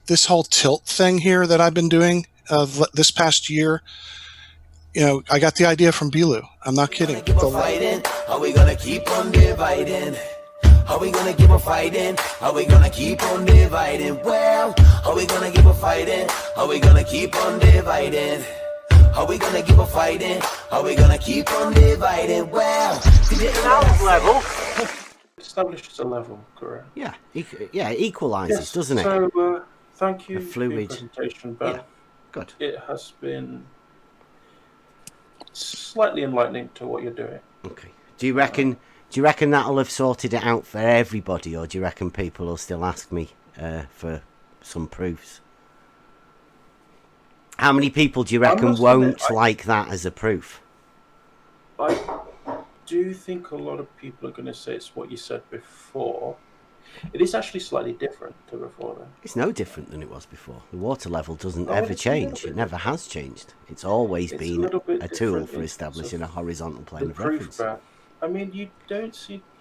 this whole tilt thing here that I've been doing this past year, I got the idea from Bilu. I'm not kidding. Are we gonna keep on dividing? Are we gonna keep on fighting? Are we gonna keep on dividing? Well, are we gonna keep on fighting? Are we gonna keep on dividing? Are we gonna keep on fighting? Are we gonna keep on dividing? Well, level establishes a level, correct? Yeah, it equalizes, doesn't it? So, thank you for your presentation, Bev. Yeah, good. It has been slightly enlightening to what you're doing. Okay. Do you reckon that'll have sorted it out for everybody, or do you reckon people will still ask me for some proofs? How many people do you reckon won't like that as a proof? I do think a lot of people are going to say it's what you said before. It is actually slightly different to before, then. It's no different than it was before. The water level doesn't ever change. It never has changed. It's always been a tool for establishing a horizontal plane of reference. I mean, you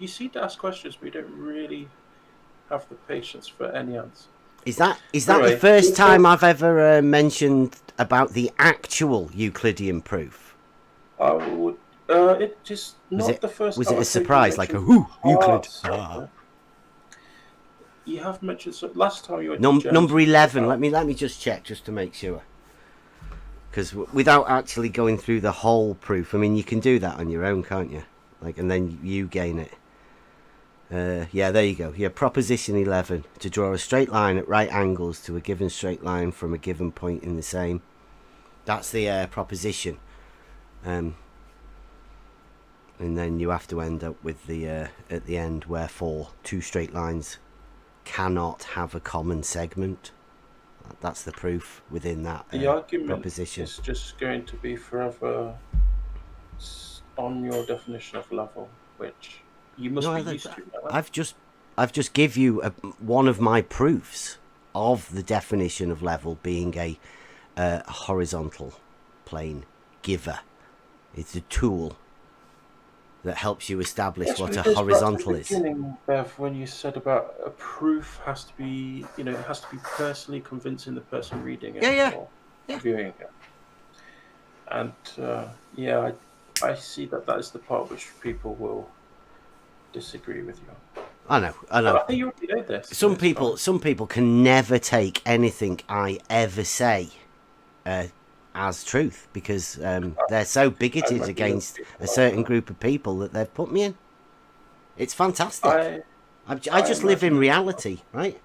seem to ask questions, but you don't really have the patience for any answer. Is that the first time I've ever mentioned about the actual Euclidean proof? It just not the first. Was it a surprise, like a whoo Euclid? You have mentioned last time you went number 11. Let me just check just to make sure. Because without actually going through the whole proof, I mean, you can do that on your own, can't you? And then you gain it. Yeah, there you go. Yeah, proposition 11. To draw a straight line at right angles to a given straight line from a given point in the same. That's the proposition. And then you have to end up with the at the end, wherefore two straight lines cannot have a common segment. That's the proof within that the argument proposition. Is just going to be forever on your definition of level, which you must be used to. I've just give you one of my proofs of the definition of level being a horizontal plane giver. It's a tool that helps you establish what a horizontal is. Bev, when you said about a proof has to be, it has to be personally convincing the person reading it or viewing it. And I see that is the part which people will disagree with you. I know. But I think you already know this. Some people can never take anything I ever say as truth because they're so bigoted against a certain group of people that they've put me in. It's fantastic. I just live in reality, right?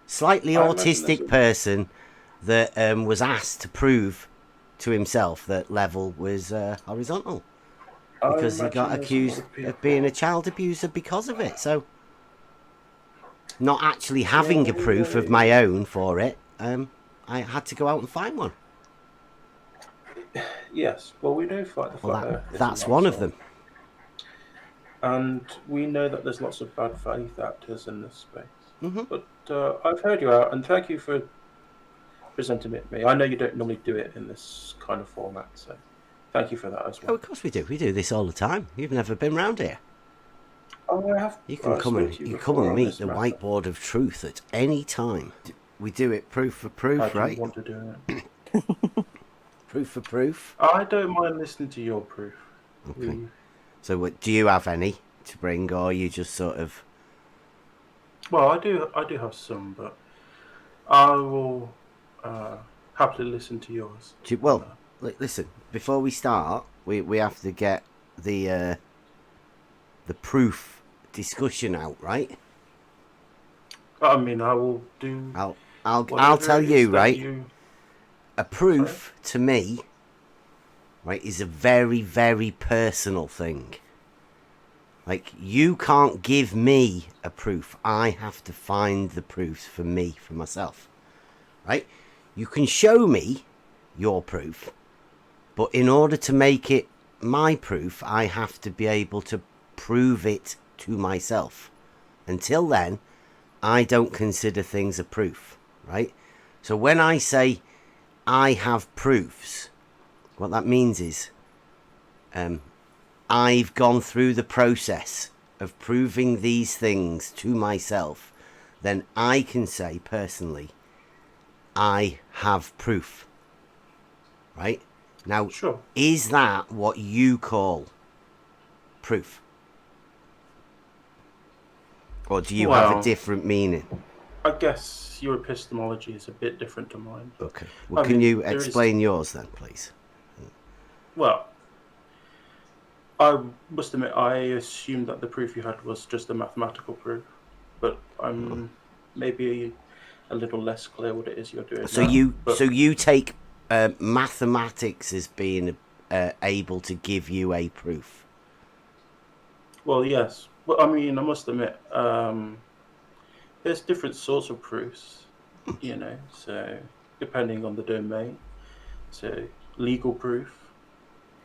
Slightly autistic person that was asked to prove to himself that level was horizontal because he got accused of being a child abuser because of it. So, not actually having a proof of my own for it, I had to go out and find one. Yes, well, we know that's one of them. And we know that there's lots of bad faith actors in this space. Mm-hmm. But I've heard you out, and thank you for presenting it to me. I know you don't normally do it in this kind of format, so thank you for that as well. Oh, of course we do. We do this all the time. You've never been round here. Oh, I have. You can come and meet the whiteboard of truth at any time. We do it proof for proof, right? I want to do it. Proof for proof. I don't mind listening to your proof. Okay. So, do you have any to bring, or you just sort of? Well, I do have some, but I will happily listen to yours. Listen. Before we start, we have to get the proof discussion out, right? I mean, I will do. I'll tell you, right? A proof to me, right, is a very, very personal thing. Like, you can't give me a proof. I have to find the proofs for myself. Right? You can show me your proof, but in order to make it my proof, I have to be able to prove it to myself. Until then, I don't consider things a proof, right? So when I say I have proofs, what that means is I've gone through the process of proving these things to myself. Then I can say personally I have proof. Right? Now, Sure. is that what you call proof? Or do you have a different meaning? I guess your epistemology is a bit different to mine. Okay. Well, can you explain yours then, please? Well, I must admit, I assumed that the proof you had was just a mathematical proof, but I'm maybe a little less clear what it is you're doing. So you take mathematics as being able to give you a proof. Well, yes. Well, I mean, I must admit, there's different sorts of proofs, so depending on the domain. So legal proof.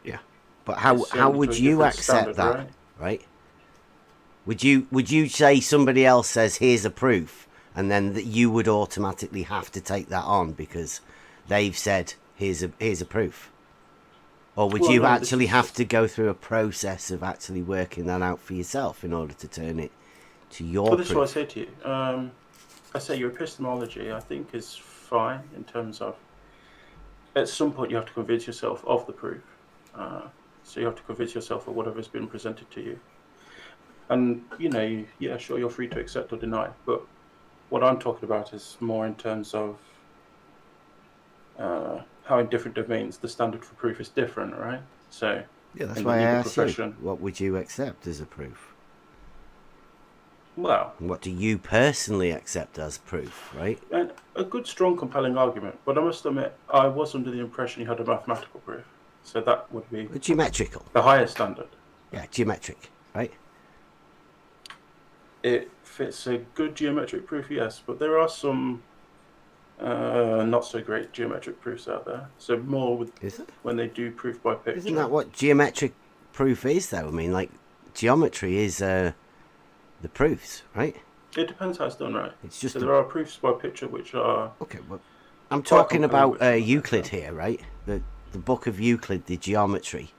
Yeah. But how would you accept that, right? Would you say somebody else says here's a proof, and then that you would automatically have to take that on because they've said here's a proof? Or would you actually have to go through a process of actually working that out for yourself in order to turn it to your proof? This is what I say to you. I say your epistemology, I think, is fine in terms of at some point you have to convince yourself of the proof. So you have to convince yourself of whatever's been presented to you. And, yeah, sure, you're free to accept or deny. But what I'm talking about is more in terms of how in different domains the standard for proof is different, right? So yeah, that's why I asked you, what would you accept as a proof? Well, what do you personally accept as proof, right? And a good, strong, compelling argument. But I must admit, I was under the impression you had a mathematical proof. So that would be geometrical, the highest standard. Yeah, geometric, right? If it's a good geometric proof, yes. But there are some not so great geometric proofs out there. So more with when they do proof by picture. Isn't that what geometric proof is, though? I mean, like, geometry is the proofs, right? It depends how it's done, right? It's just there are proofs by picture which are okay. Well, I'm talking about Euclid here, right? The book of Euclid, the geometry,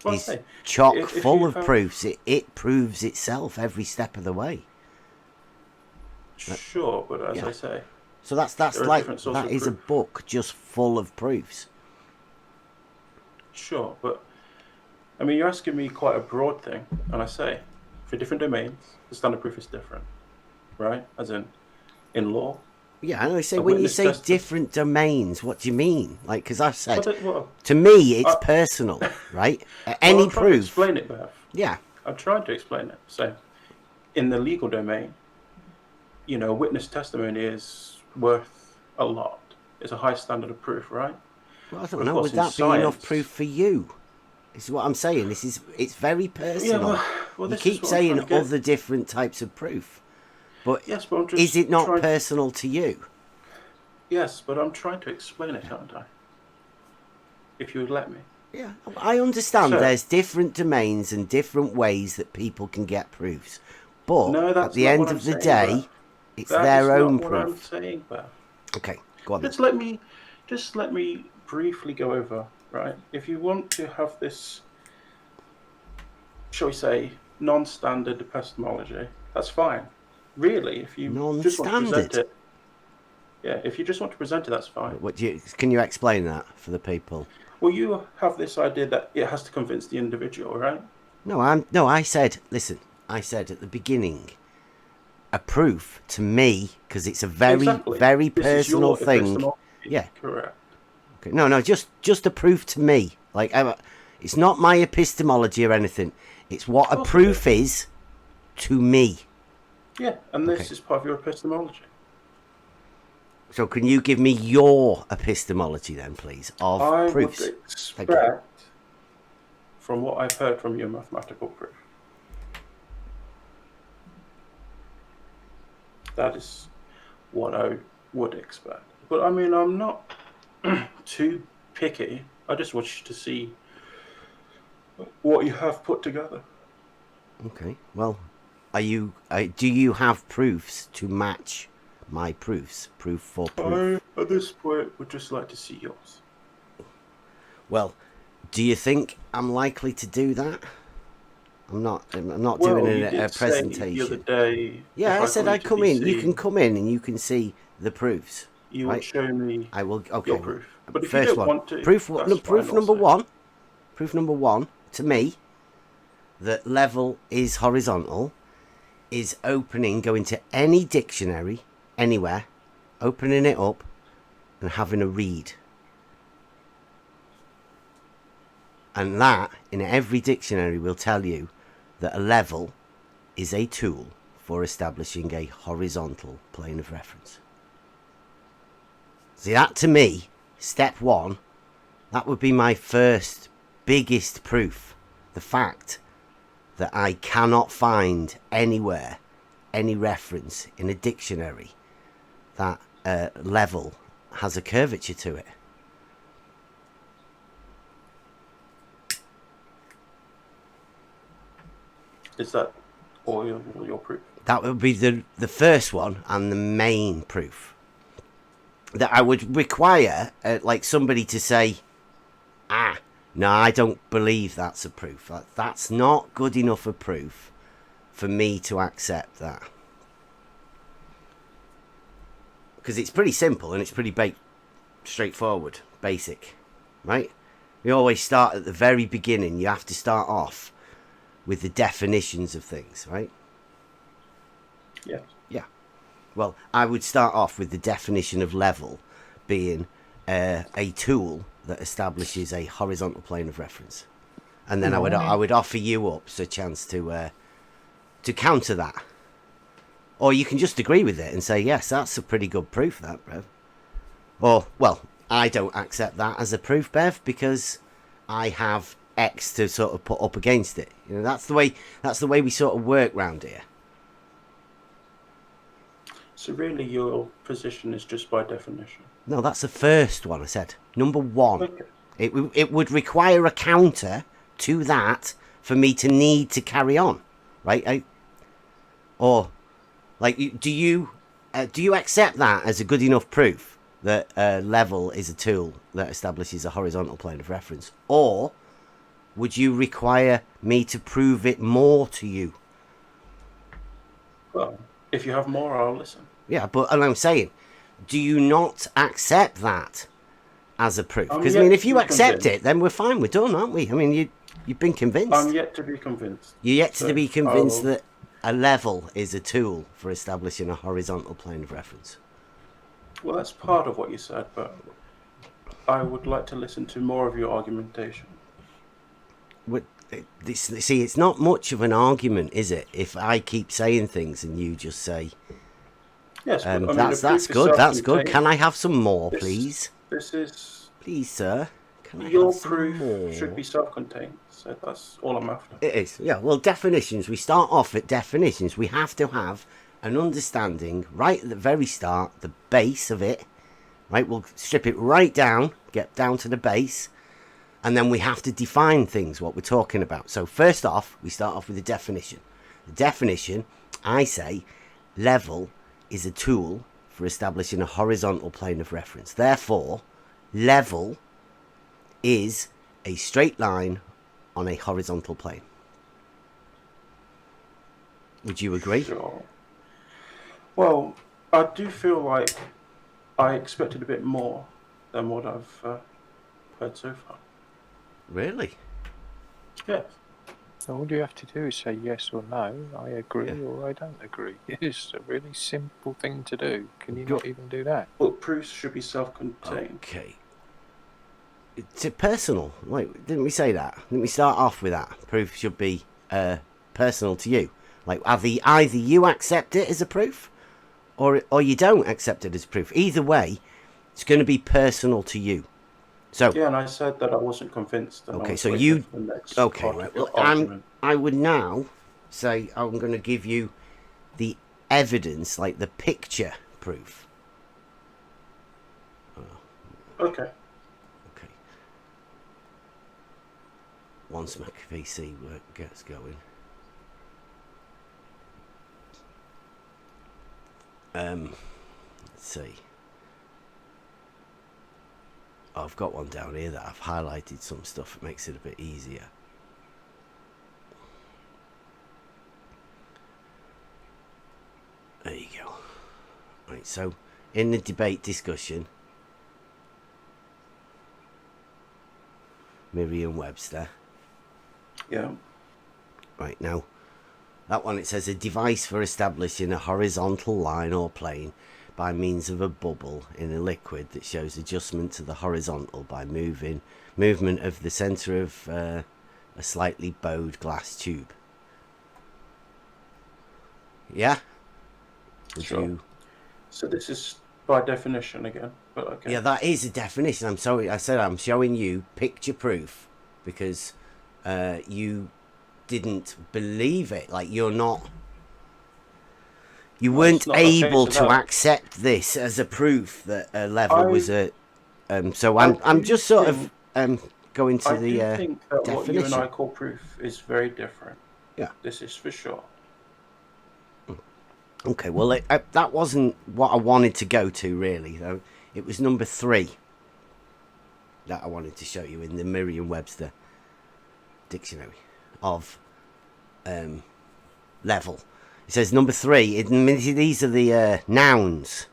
is chock full of proofs. It proves itself every step of the way. Sure, but as I say, so that's like that is a book just full of proofs. Sure, but I mean, you're asking me quite a broad thing, and I say, for different domains, the standard proof is different, right? As in law. Yeah, I know. So when you say different domains, what do you mean? Like, because I've said, to me, it's personal, right? Any proof. To explain it, Bev. Yeah. I'm trying to explain it. So, in the legal domain, witness testimony is worth a lot. It's a high standard of proof, right? Well, I don't know. Would that be enough proof for you? This is what I'm saying. It's very personal. Yeah, well, you keep saying other different types of proof. But, yes, but I'm just is it not personal to you? Yes, but I'm trying to explain it, aren't I? If you would let me. Yeah, I understand there's different domains and different ways that people can get proofs. But at the end of the day, it's their own proof. That's what I'm saying, Beth. Okay, go on. Just let me briefly go over, right? If you want to have this, shall we say, non-standard epistemology, that's fine. Really, if you just want to present it, if you just want to present it, that's fine. Can you explain that for the people? Well, you have this idea that it has to convince the individual, right? I said at the beginning, a proof to me, because it's a very personal thing. Yeah, correct. Okay, no, just a proof to me. Like, it's not my epistemology or anything. It's what a proof is to me. Yeah, and this is part of your epistemology. So can you give me your epistemology then, please, of proofs? I would expect, from what I've heard from your mathematical proof, that is what I would expect. But I mean, I'm not too picky. I just want you to see what you have put together. Okay, well, do you have proofs to match my proofs? Proof for proof? I, at this point, would just like to see yours. Well, do you think I'm likely to do that? I'm not doing a presentation. The other day, I said I'd come in. You can come in and you can see the proofs. You would right? show me I will. your Okay. proof. But if you First don't one. want to, Proof. that's Proof fine number also. one. Proof number one to me that level is horizontal is opening, going to any dictionary, anywhere, opening it up and having a read. And that, in every dictionary, will tell you that a level is a tool for establishing a horizontal plane of reference. See, that to me, step one, that would be my first biggest proof. The fact that I cannot find anywhere any reference in a dictionary that level has a curvature to it. Is that all your proof? That would be the first one and the main proof. That I would require like somebody to say, no, I don't believe that's a proof. That's not good enough a proof for me to accept that. Because it's pretty simple and it's pretty straightforward, basic, right? We always start at the very beginning. You have to start off with the definitions of things, right? Yes. Yeah. Well, I would start off with the definition of level being a tool that establishes a horizontal plane of reference, and then I would offer you up a chance to counter that, or you can just agree with it and say yes, that's a pretty good proof, that, Bev. Or, well, I don't accept that as a proof, Bev, because I have X to sort of put up against it. You know, that's the way we sort of work round here. So really, your position is just by definition. No, that's the first one I said. Number one. Okay. It would require a counter to that for me to need to carry on, right? Do you accept that as a good enough proof that level is a tool that establishes a horizontal plane of reference, or would you require me to prove it more to you? Well, if you have more, I'll listen. Yeah, but and I'm saying, do you not accept that as a proof? Because I yet mean, if to you be accept convinced. it, then we're fine. We're done, aren't we? I mean, you've been convinced. I'm yet to be convinced. You're yet So to be convinced that a level is a tool for establishing a horizontal plane of reference. Well, that's part of what you said, but I would like to listen to more of your argumentation. See, it's not much of an argument, is it? If I keep saying things and you just say, yes, but, I mean, that's good. That's good. Can I have some more, please? This is, please, sir. Can I your have some proof more? should be self-contained. So that's all I'm after. It is. Yeah. Well, definitions. We start off at definitions. We have to have an understanding right at the very start, the base of it. Right. We'll strip it right down, get down to the base. And then we have to define things, what we're talking about. So first off, we start off with the definition. The definition, I say, level is a tool for establishing a horizontal plane of reference. Therefore, level is a straight line on a horizontal plane. Would you agree? Sure. Well, I do feel like I expected a bit more than what I've heard so far. Really? Yes. So all you have to do is say yes or no, I agree or I don't agree. It's a really simple thing to do. Can you not even do that? Well, proofs should be self-contained. Okay. It's personal. Wait, didn't we say that? Didn't we start off with that? Proof should be personal to you. Like, either you accept it as a proof or you don't accept it as proof. Either way, it's going to be personal to you. So yeah, and I said that I wasn't convinced. Okay, so you okay? Right. Well, I would now say I'm going to give you the evidence, like the picture proof. Okay. Okay. Once my PC gets going. Let's see. I've got one down here that I've highlighted some stuff. It makes it a bit easier. There you go. Right, so in the debate discussion, Merriam-Webster. Yeah. Right, now, that one, it says a device for establishing a horizontal line or plane by means of a bubble in a liquid that shows adjustment to the horizontal by movement of the centre of a slightly bowed glass tube. Yeah? Sure. So this is by definition again, but okay. Yeah, that is a definition. I'm sorry, I said I'm showing you picture proof because you didn't believe it. Like, you weren't able to accept this as a proof that a level was a. So I'm just sort of going to the I think that definition. what you and I call proof is very different. Yeah. This is for sure. Okay, well, that wasn't what I wanted to go to, really, though. It was number 3 that I wanted to show you in the Merriam-Webster dictionary of level. It says number 3, these are the nouns,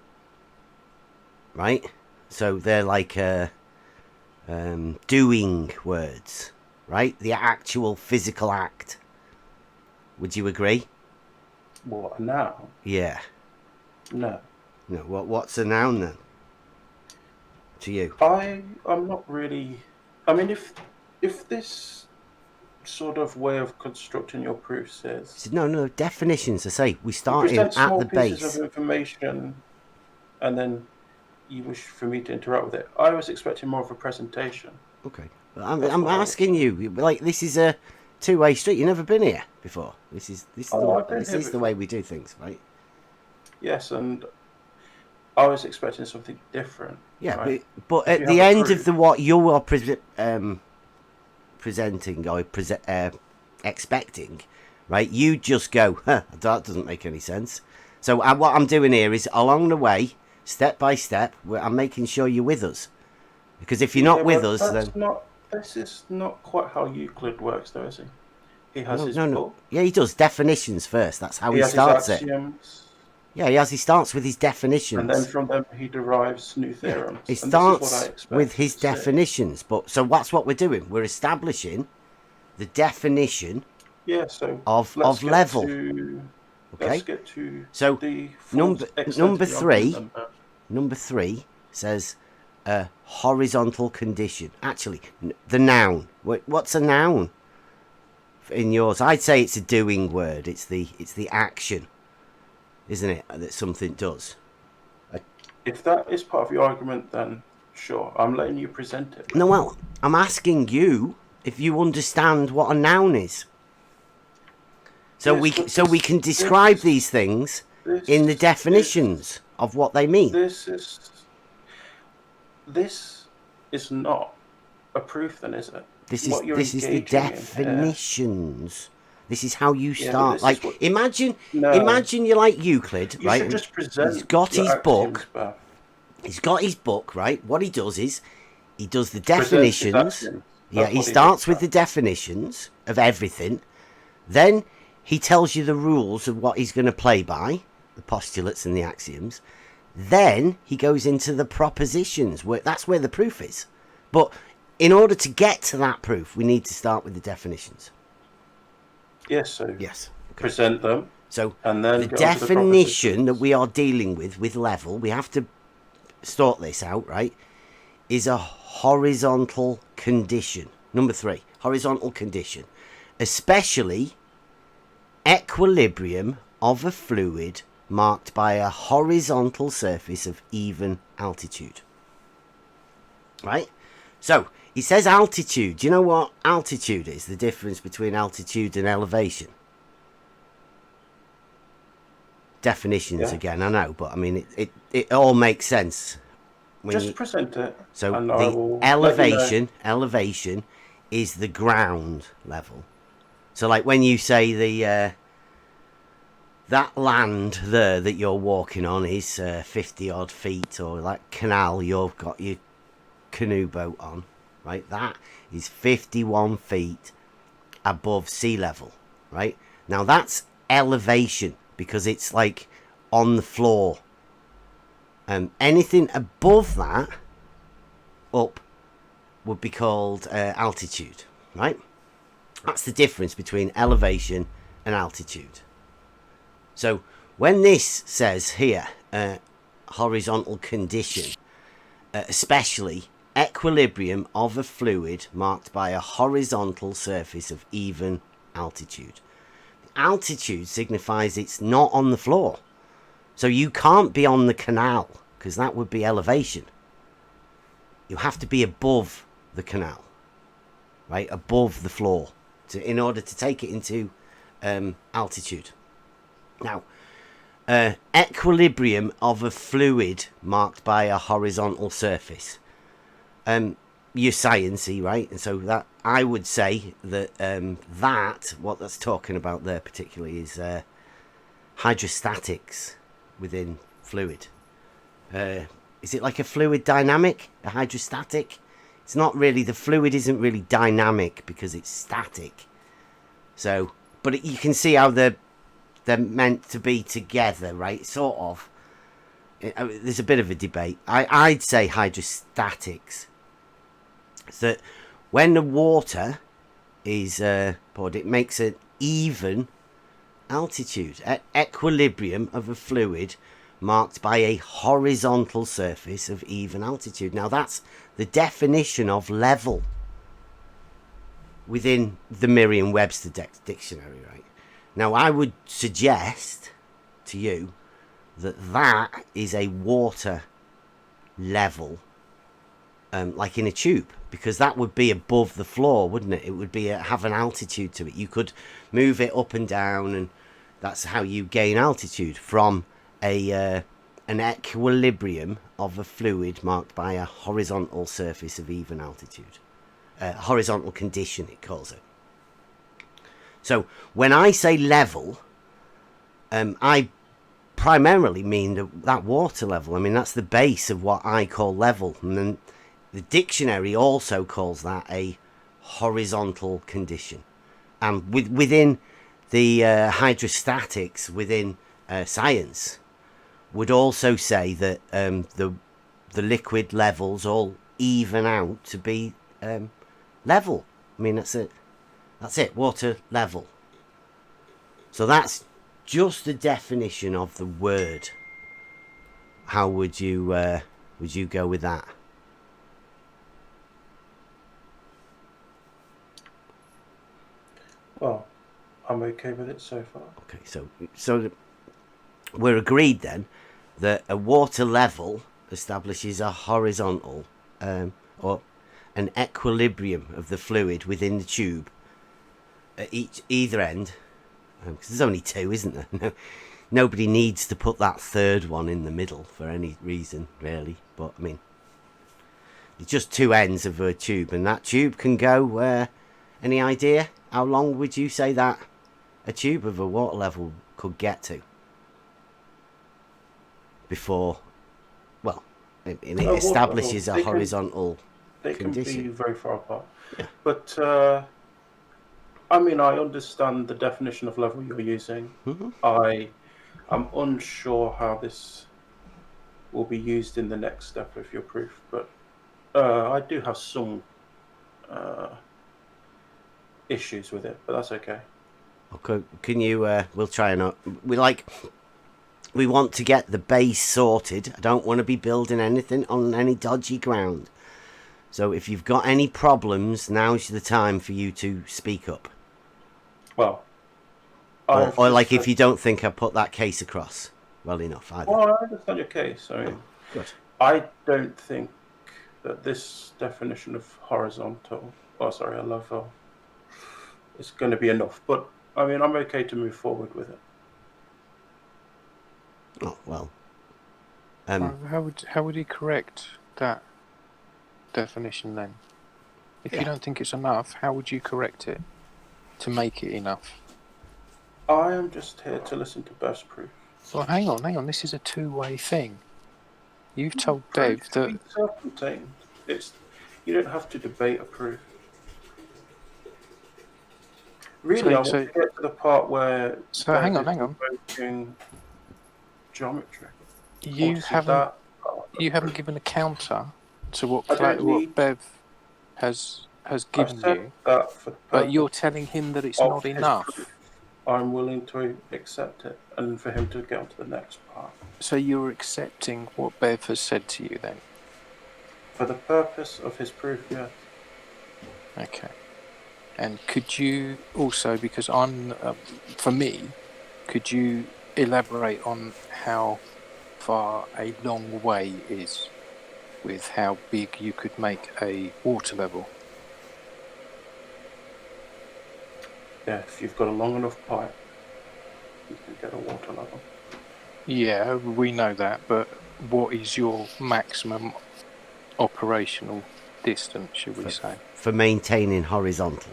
right? So they're like doing words, right? The actual physical act. Would you agree? What, a noun? Yeah. No. No. What's a noun then? To you? I'm not really. I mean, if this sort of way of constructing your proof says no definitions. I say we start in at small the base. Pieces of information, and then you wish for me to interact with it. I was expecting more of a presentation. Okay, I'm asking you. Like, this is a two-way street. You've never been here before. This is the way we do things, right? Yes, and I was expecting something different. Yeah, right? but at the end of what you are presenting or expecting, right? You just go, that doesn't make any sense. So what I'm doing here is along the way, step by step, I'm making sure you're with us. Because if you're not with us, then this is not quite how Euclid works, though, is he? He has his book. Yeah, he does definitions first. That's how he starts it. Yeah, he starts with his definitions. And then from them he derives new theorems. He starts with his definitions. But so that's what we're doing. We're establishing the definition of level. Okay. Let's get to so the number 3 says a horizontal condition. Actually, the noun. What's a noun? In yours, I'd say it's a doing word. It's the action, isn't it, that something does? If that is part of your argument, then sure, I'm letting you present it. No, well, I'm asking you if you understand what a noun is. So yes, we can describe these things in the definitions of what they mean. This is not a proof, then, is it? This is the definitions. This is how you start. Like, imagine you're like Euclid, right? Should just present. He's got his book. He's got his book, right? What he does is he does the definitions. Yeah, he starts with the definitions of everything. Then he tells you the rules of what he's going to play by, the postulates and the axioms. Then he goes into the propositions. That's where the proof is. But in order to get to that proof, we need to start with the definitions. Yes. Okay. Present them. So and then the definition that we are dealing with level, we have to sort this out, right? Is a horizontal condition. Number 3, horizontal condition, especially equilibrium of a fluid marked by a horizontal surface of even altitude. Right? So, he says altitude. Do you know what altitude is? The difference between altitude and elevation. Definitions again, I know, but I mean, it all makes sense. Just present it. So, the elevation is the ground level. So, like when you say that land there that you're walking on is 50 odd feet, or that canal you've got your canoe boat on, right? That is 51 feet above sea level, right? Now that's elevation because it's like on the floor. Anything above that, up, would be called altitude, right? That's the difference between elevation and altitude. So when this says here, horizontal condition, especially equilibrium of a fluid marked by a horizontal surface of even altitude. Altitude signifies it's not on the floor. So you can't be on the canal, because that would be elevation. You have to be above the canal, right? Above the floor, in order to take it into altitude. Now, equilibrium of a fluid marked by a horizontal surface. You're sciencey, right? And so that I would say that what that's talking about there particularly is hydrostatics within fluid. Is it like a fluid dynamic, a hydrostatic? It's not really. The fluid isn't really dynamic because it's static. So, but you can see how they're meant to be together, right? Sort of. There's a bit of a debate. I'd say hydrostatics. That when the water is poured, it makes an even altitude. Equilibrium of a fluid marked by a horizontal surface of even altitude. Now that's the definition of level within the Merriam-Webster dictionary, right? Now I would suggest to you that is a water level, like in a tube, because that would be above the floor, wouldn't it? It would be have an altitude to it. You could move it up and down, and that's how you gain altitude from an equilibrium of a fluid marked by a horizontal surface of even altitude. Horizontal condition, it calls it. So when I say level, I primarily mean that water level. I mean, that's the base of what I call level. And then the dictionary also calls that a horizontal condition. And within the hydrostatics, within science, would also say that the liquid levels all even out to be level. I mean, that's it. That's it, water level. So that's just the definition of the word. How would you go with that? Well, I'm okay with it so far. Okay, so we're agreed then that a water level establishes a horizontal or an equilibrium of the fluid within the tube at either end. Because there's only two, isn't there? No, nobody needs to put that third one in the middle for any reason, really. But I mean, it's just two ends of a tube, and that tube can go. Any idea how long would you say that a tube of a water level could get to before? Well, it establishes a horizontal condition. They can be very far apart, yeah. But. I mean, I understand the definition of level you're using. Mm-hmm. I'm unsure how this will be used in the next step of your proof, but I do have some issues with it, but that's okay. Okay, can you? We'll try and we want to get the base sorted. I don't want to be building anything on any dodgy ground. So if you've got any problems, now's the time for you to speak up. Well, or like if you don't think I put that case across well enough either. Well, I understand your case. I mean, good. I don't think that this definition of a level, is going to be enough. But I mean, I'm okay to move forward with it. Oh well. How would he correct that definition then? If you don't think it's enough, how would you correct it to make it enough? I am just here to listen to Bev's proof. Well, hang on. This is a two-way thing. You've told Bev that it's self-contained. You don't have to debate a proof. Really, I want to get to the part where. So hang on. Geometry. You haven't. you haven't given a counter to what I don't need. Bev has I've given said you, that for the but you're purpose telling him that it's of not his enough. proof. I'm willing to accept it, and for him to get on to the next part. So you're accepting what Bev has said to you then? For the purpose of his proof, yes. Okay. And could you also, because for me, could you elaborate on how far a long way is with how big you could make a water level? Yeah, if you've got a long enough pipe, you can get a water level. Yeah, we know that, but what is your maximum operational distance, should we say? For maintaining horizontal.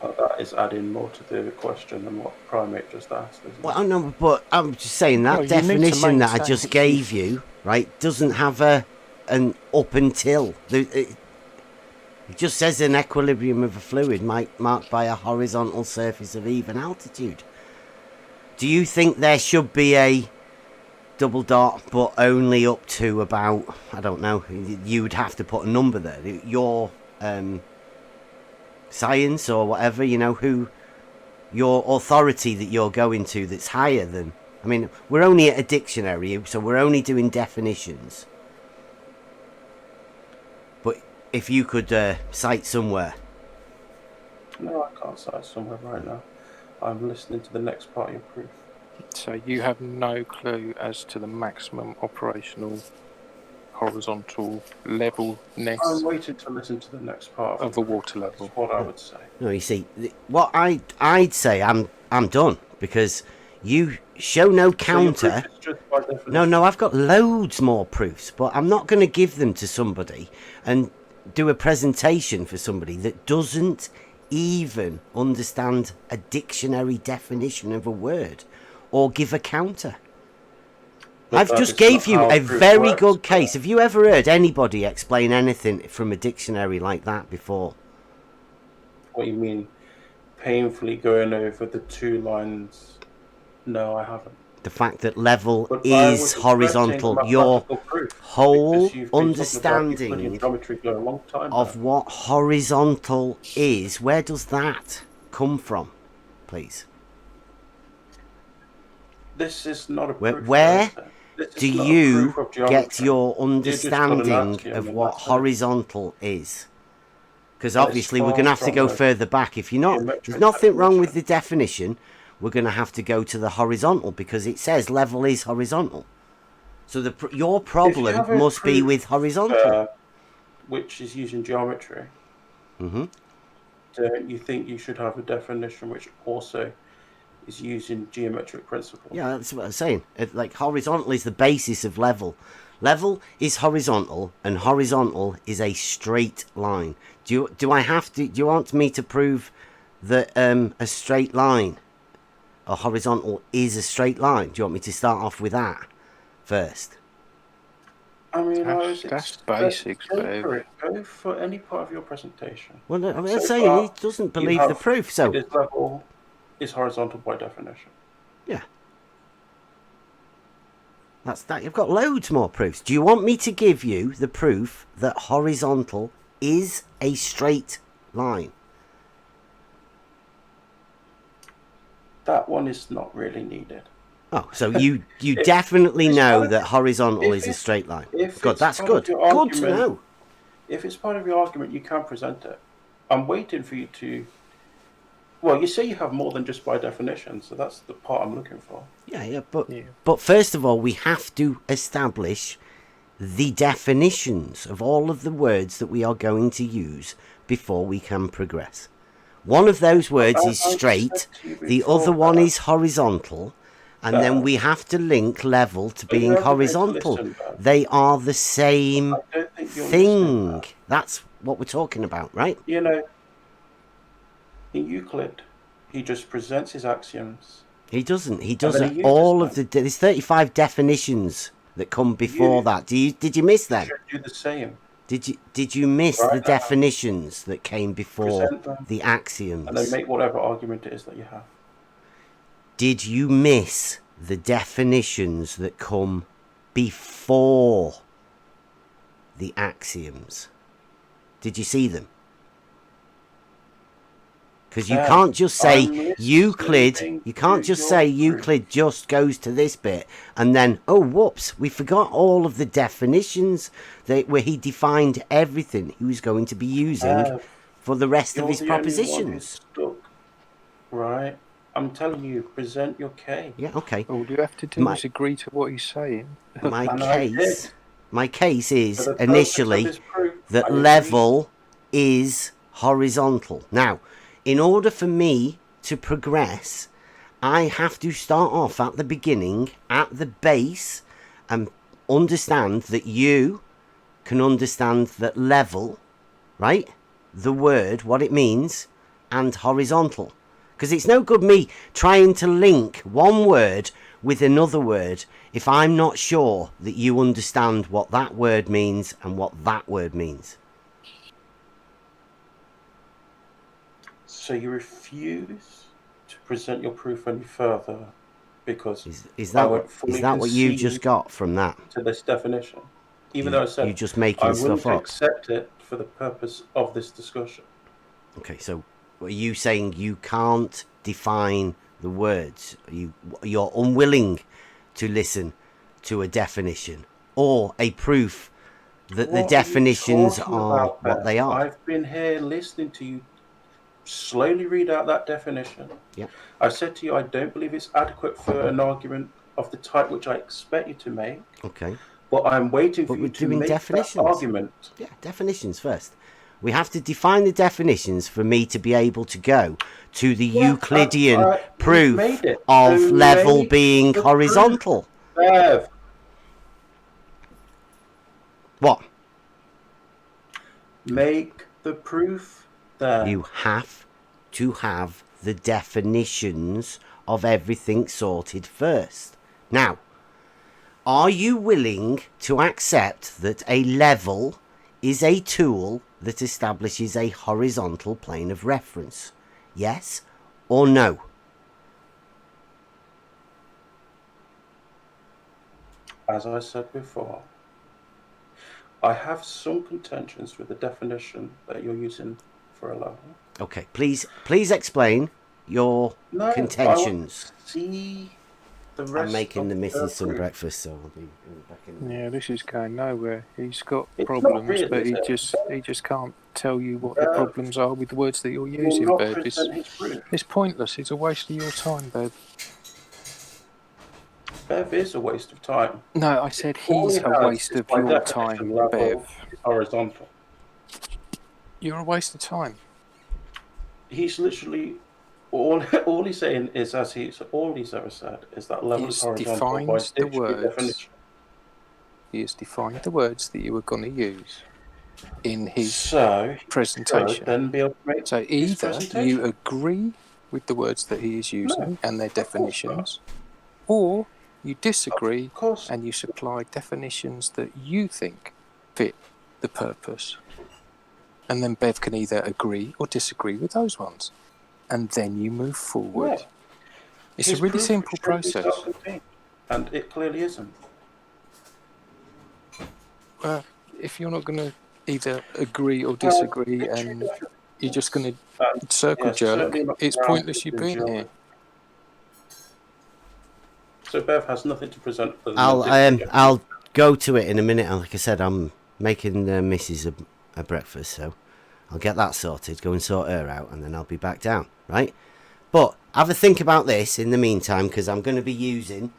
That is adding more to the question than what Primate just asked, isn't Well, it? I know, but I'm just saying that Well, you need to definition that I maintain- just gave you, right, doesn't have an up until. It just says an equilibrium of a fluid marked by a horizontal surface of even altitude. Do you think there should be a double dot, but only up to about, I don't know, you would have to put a number there. Your science or whatever, you know, who your authority that you're going to that's higher than. I mean, we're only at a dictionary, so we're only doing definitions. But if you could cite somewhere. No, I can't cite somewhere right now. I'm listening to the next part of your proof. So you have no clue as to the maximum operational horizontal levelness I'm waiting to listen to the next part of a water level. That's what I would say. No, you see, what I'd say, I'm done, because you show no counter. So your proof is just by definition. No, I've got loads more proofs, but I'm not going to give them to somebody and do a presentation for somebody that doesn't even understand a dictionary definition of a word or give a counter. But I've that just is gave not you how a proof very works. good case. Have you ever heard anybody explain anything from a dictionary like that before? What do you mean? Painfully going over the two lines? No, I haven't. The fact that level But I was is expecting horizontal, a your mathematical proof, whole because you've been talking about understanding Euclidean geometry for a long time of now. what horizontal is, where does that come from, please? This is not a Where proof. This do is not a you proof of get geometry. your You just got an understanding axiom of and what that's it. horizontal is? Because Well, it's obviously we're far going to have to from go a further back. If you're not, there's geometric nothing wrong with definition. the definition. We're going to have to go to the horizontal because it says level is horizontal. So your If you problem have a must be proof, with horizontal. which is using geometry, don't you think you should have a definition which also is using geometric principles? Yeah, that's what I'm saying. Like horizontal is the basis of level. Level is horizontal, and horizontal is a straight line. Do you want me to prove that a straight line, a horizontal, is a straight line? Do you want me to start off with that first? I mean, That's basics, Bev. Go for any part of your presentation. Well, I'm So saying far, he doesn't you believe the have proof, so this level is horizontal by definition. yeah. That's that. You've got loads more proofs. Do you want me to give you the proof that horizontal is a straight line? That one is not really needed. Oh, so you definitely know part- that horizontal if is a it's- straight line. if Good, it's that's part of good. your Good to argument- know. If it's part of your argument, you can present it. I'm waiting for you to. Well, you say you have more than just by definition, so that's the part I'm looking for. Yeah, but first of all, we have to establish the definitions of all of the words that we are going to use before we can progress. One of those words is I straight, said to you the before other one that- is horizontal, and then we have to link level to being you're never going to horizontal. listen, Bev. They are the same I don't think you're listening, thing. Bev. That's what we're talking about, right? You know, in Euclid, he just presents his axioms. He doesn't. He does then he all uses of the. There's 35 definitions that come before that. Did you miss You them? should do the same. Did you miss Right the now. definitions that came before Present them. the axioms? And then make whatever argument it is that you have. Did you miss the definitions that come before the axioms. Did you see them? Because you can't just say Euclid, you can't just say Euclid just goes to this bit and then, oh, whoops, we forgot all of the definitions where he defined everything he was going to be using for the rest of his propositions. Right? I'm telling you, present your case. Yeah, okay. All you have to do is agree to what he's saying. My case is initially that level is horizontal. Now, in order for me to progress, I have to start off at the beginning, at the base, and understand that you can understand that level, right? The word, what it means, and horizontal. Because it's no good me trying to link one word with another word if I'm not sure that you understand what that word means and what that word means. So you refuse to present your proof any further because is that what you just got from that? To this definition, even though I said you're just making stuff up. I wouldn't accept it for the purpose of this discussion. Okay, so are you saying you can't define the words? You're unwilling to listen to a definition or a proof that the definitions are what they are? I've been here listening to you slowly read out that definition. Yeah. I said to you, I don't believe it's adequate for an argument of the type which I expect you to make. Okay. But I'm waiting for you to make that argument. Yeah, definitions first. We have to define the definitions for me to be able to go to the Euclidean proof of level being horizontal. Bev. What? Make the proof there. You have to have the definitions of everything sorted first. Now, are you willing to accept that a level is a tool that establishes a horizontal plane of reference? Yes or no? As I said before, I have some contentions with the definition that you're using for a level. Okay, please explain your contentions. See the rest. I'm making the missus some breakfast, so I'll be back in. Yeah, this is going nowhere. He's got problems, really, but he just can't tell you what the problems are with the words that you're using, Bev. It's pointless. It's a waste of your time, Bev. Bev is a waste of time. No, I said he's a waste of your time, Bev. Horizontal. You're a waste of time. He's literally all he's saying is all he's ever said is that level is horizontal by dictionary definition. He has defined the words that you were going to use in his presentation. So either you agree with the words that he is using and their definitions, or you disagree and you supply definitions that you think fit the purpose. And then Bev can either agree or disagree with those ones. And then you move forward. Yeah. It's a really simple process. And it clearly isn't. Well, if you're not going to either agree or disagree and you're just going to circle jerk, it's pointless you being here. So Bev has nothing to present. I'll go to it in a minute. Like I said, I'm making Mrs. a breakfast, so I'll get that sorted, go and sort her out, and then I'll be back down, right? But have a think about this in the meantime, because I'm going to be using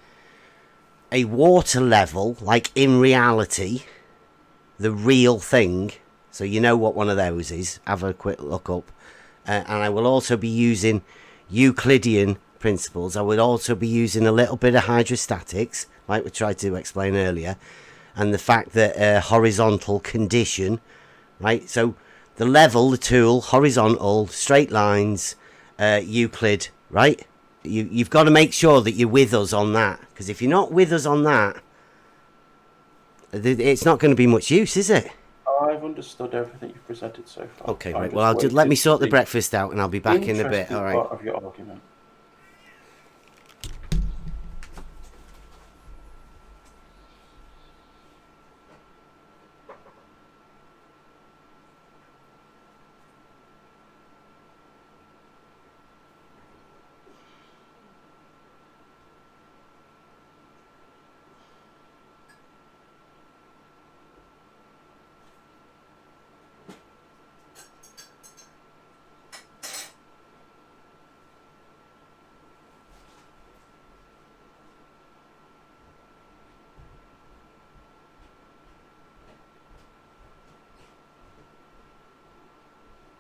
a water level, like in reality, the real thing. So you know what one of those is. Have a quick look up. And I will also be using Euclidean principles. I would also be using a little bit of hydrostatics, like we tried to explain earlier, and the fact that horizontal condition, right? So the level, the tool, horizontal, straight lines, Euclid, right? You've got to make sure that you're with us on that, because if you're not with us on that, it's not going to be much use, is it? I've understood everything you've presented so far. Okay, right. Well, let me sort the breakfast out, and I'll be back in a bit. All right. Part of your argument.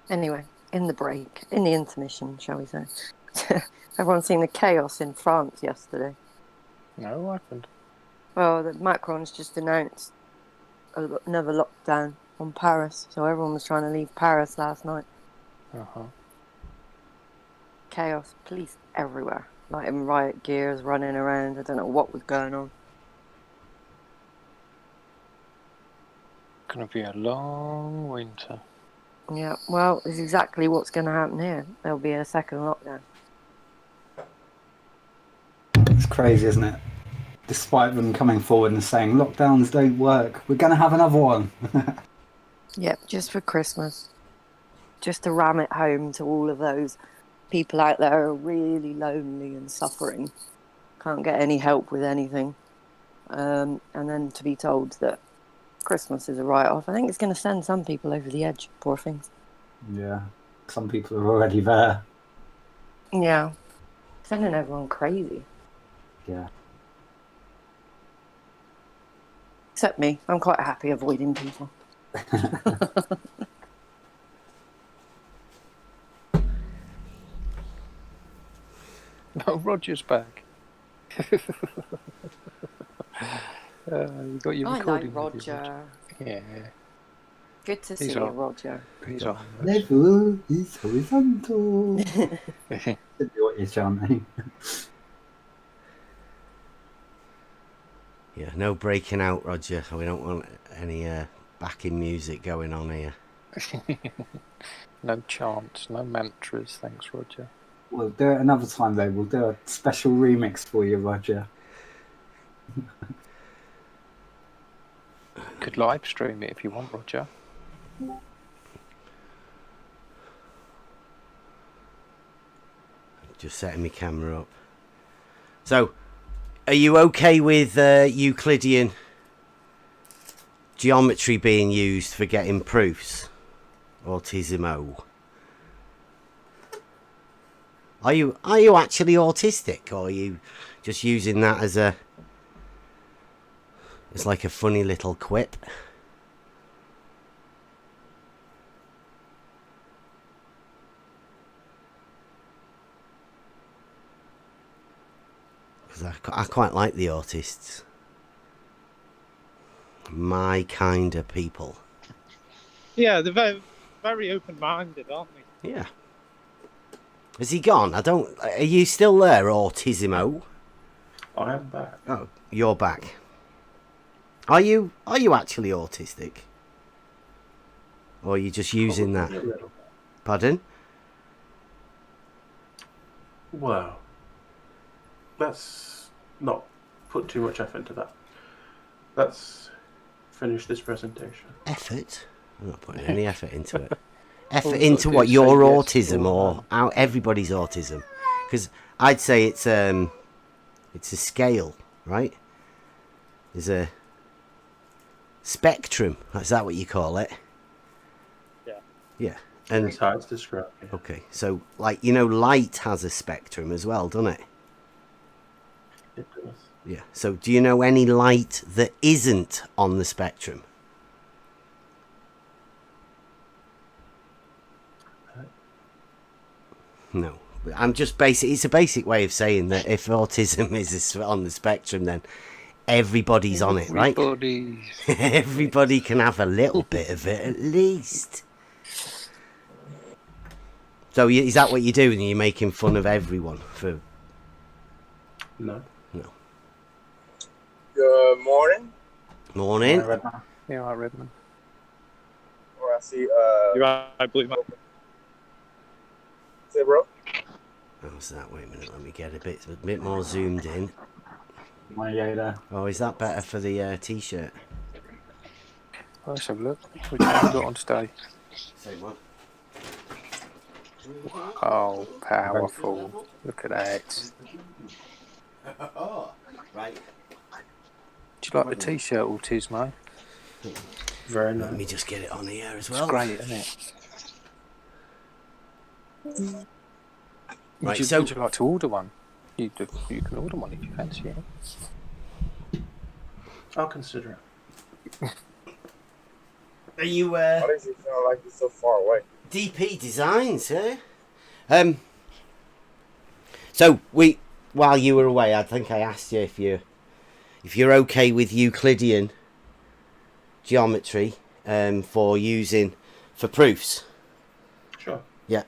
Anyway, in the intermission, shall we say. Everyone's seen the chaos in France yesterday. No, what happened? Well, Macron's just announced another lockdown on Paris, so everyone was trying to leave Paris last night. Chaos, police everywhere, like in riot gears running around. I don't know what was going on. Gonna be a long winter. Yeah, well, it's exactly what's going to happen here. There'll be a second lockdown. It's crazy, isn't it? Despite them coming forward and saying lockdowns don't work, we're going to have another one. Yep, just for Christmas. Just to ram it home to all of those people out there who are really lonely and suffering. Can't get any help with anything. And then to be told that Christmas is a write-off. I think it's going to send some people over the edge, poor things. Yeah, some people are already there. Yeah, sending everyone crazy. Yeah. Except me. I'm quite happy avoiding people. No, Roger's back. You got your recording. I like Roger. Yeah. Good to see you, Roger. He's on. Level is horizontal. Should be what you're chanting. Yeah, no breaking out, Roger. We don't want any backing music going on here. No chants, no mantras, thanks, Roger. We'll do it another time, though. We'll do a special remix for you, Roger. Could live stream it if you want, Roger. Just setting my camera up. So, are you okay with Euclidean geometry being used for getting proofs? Autismo. Are you actually autistic, or are you just using that as like a funny little quip? Because I quite like the autists. My kind of people. Yeah, they're very, very open-minded, aren't they? Yeah. Has he gone? Are you still there, Autismo? I am back. Oh, you're back. Are you actually autistic? Or are you just using that? Pardon? Well, let's not put too much effort into that. Let's finish this presentation. Effort? I'm not putting any effort into it. Effort into what, your autism or everybody's autism? Because I'd say it's a scale, right? There's a spectrum. Is that what you call it? Yeah. Yeah. And that's how it's described. Yeah. Okay, so like light has a spectrum as well, doesn't it? It does. Yeah. So do you know any light that isn't on the spectrum? No. I'm just basic. It's a basic way of saying that if autism is on the spectrum, then everybody's on it, right? Everybody can have a little bit of it at least. So is that what you're doing? You're making fun of everyone for? No. No. Good morning. Morning. Yeah, all right, Redmond. Or I see. You're right, Blue Man. Say, bro. Oh, what's that? Wait a minute. Let me get a bit more zoomed in. My Yoda. Oh, is that better for the t-shirt? Oh, let's have a look. Which one have we got on today? Same one. Oh, powerful. Look at that. Oh, right. Do you like the t-shirt, Autismo? Very nice. Let me just get it on here as well. It's great, isn't it? Right, would you like to order one? You can order one if you fancy it. I'll consider it. Are you? Why does it sound like it's so far away? DP Designs, yeah. So while you were away, I think I asked you if you're okay with Euclidean geometry for using for proofs. Sure. Yeah.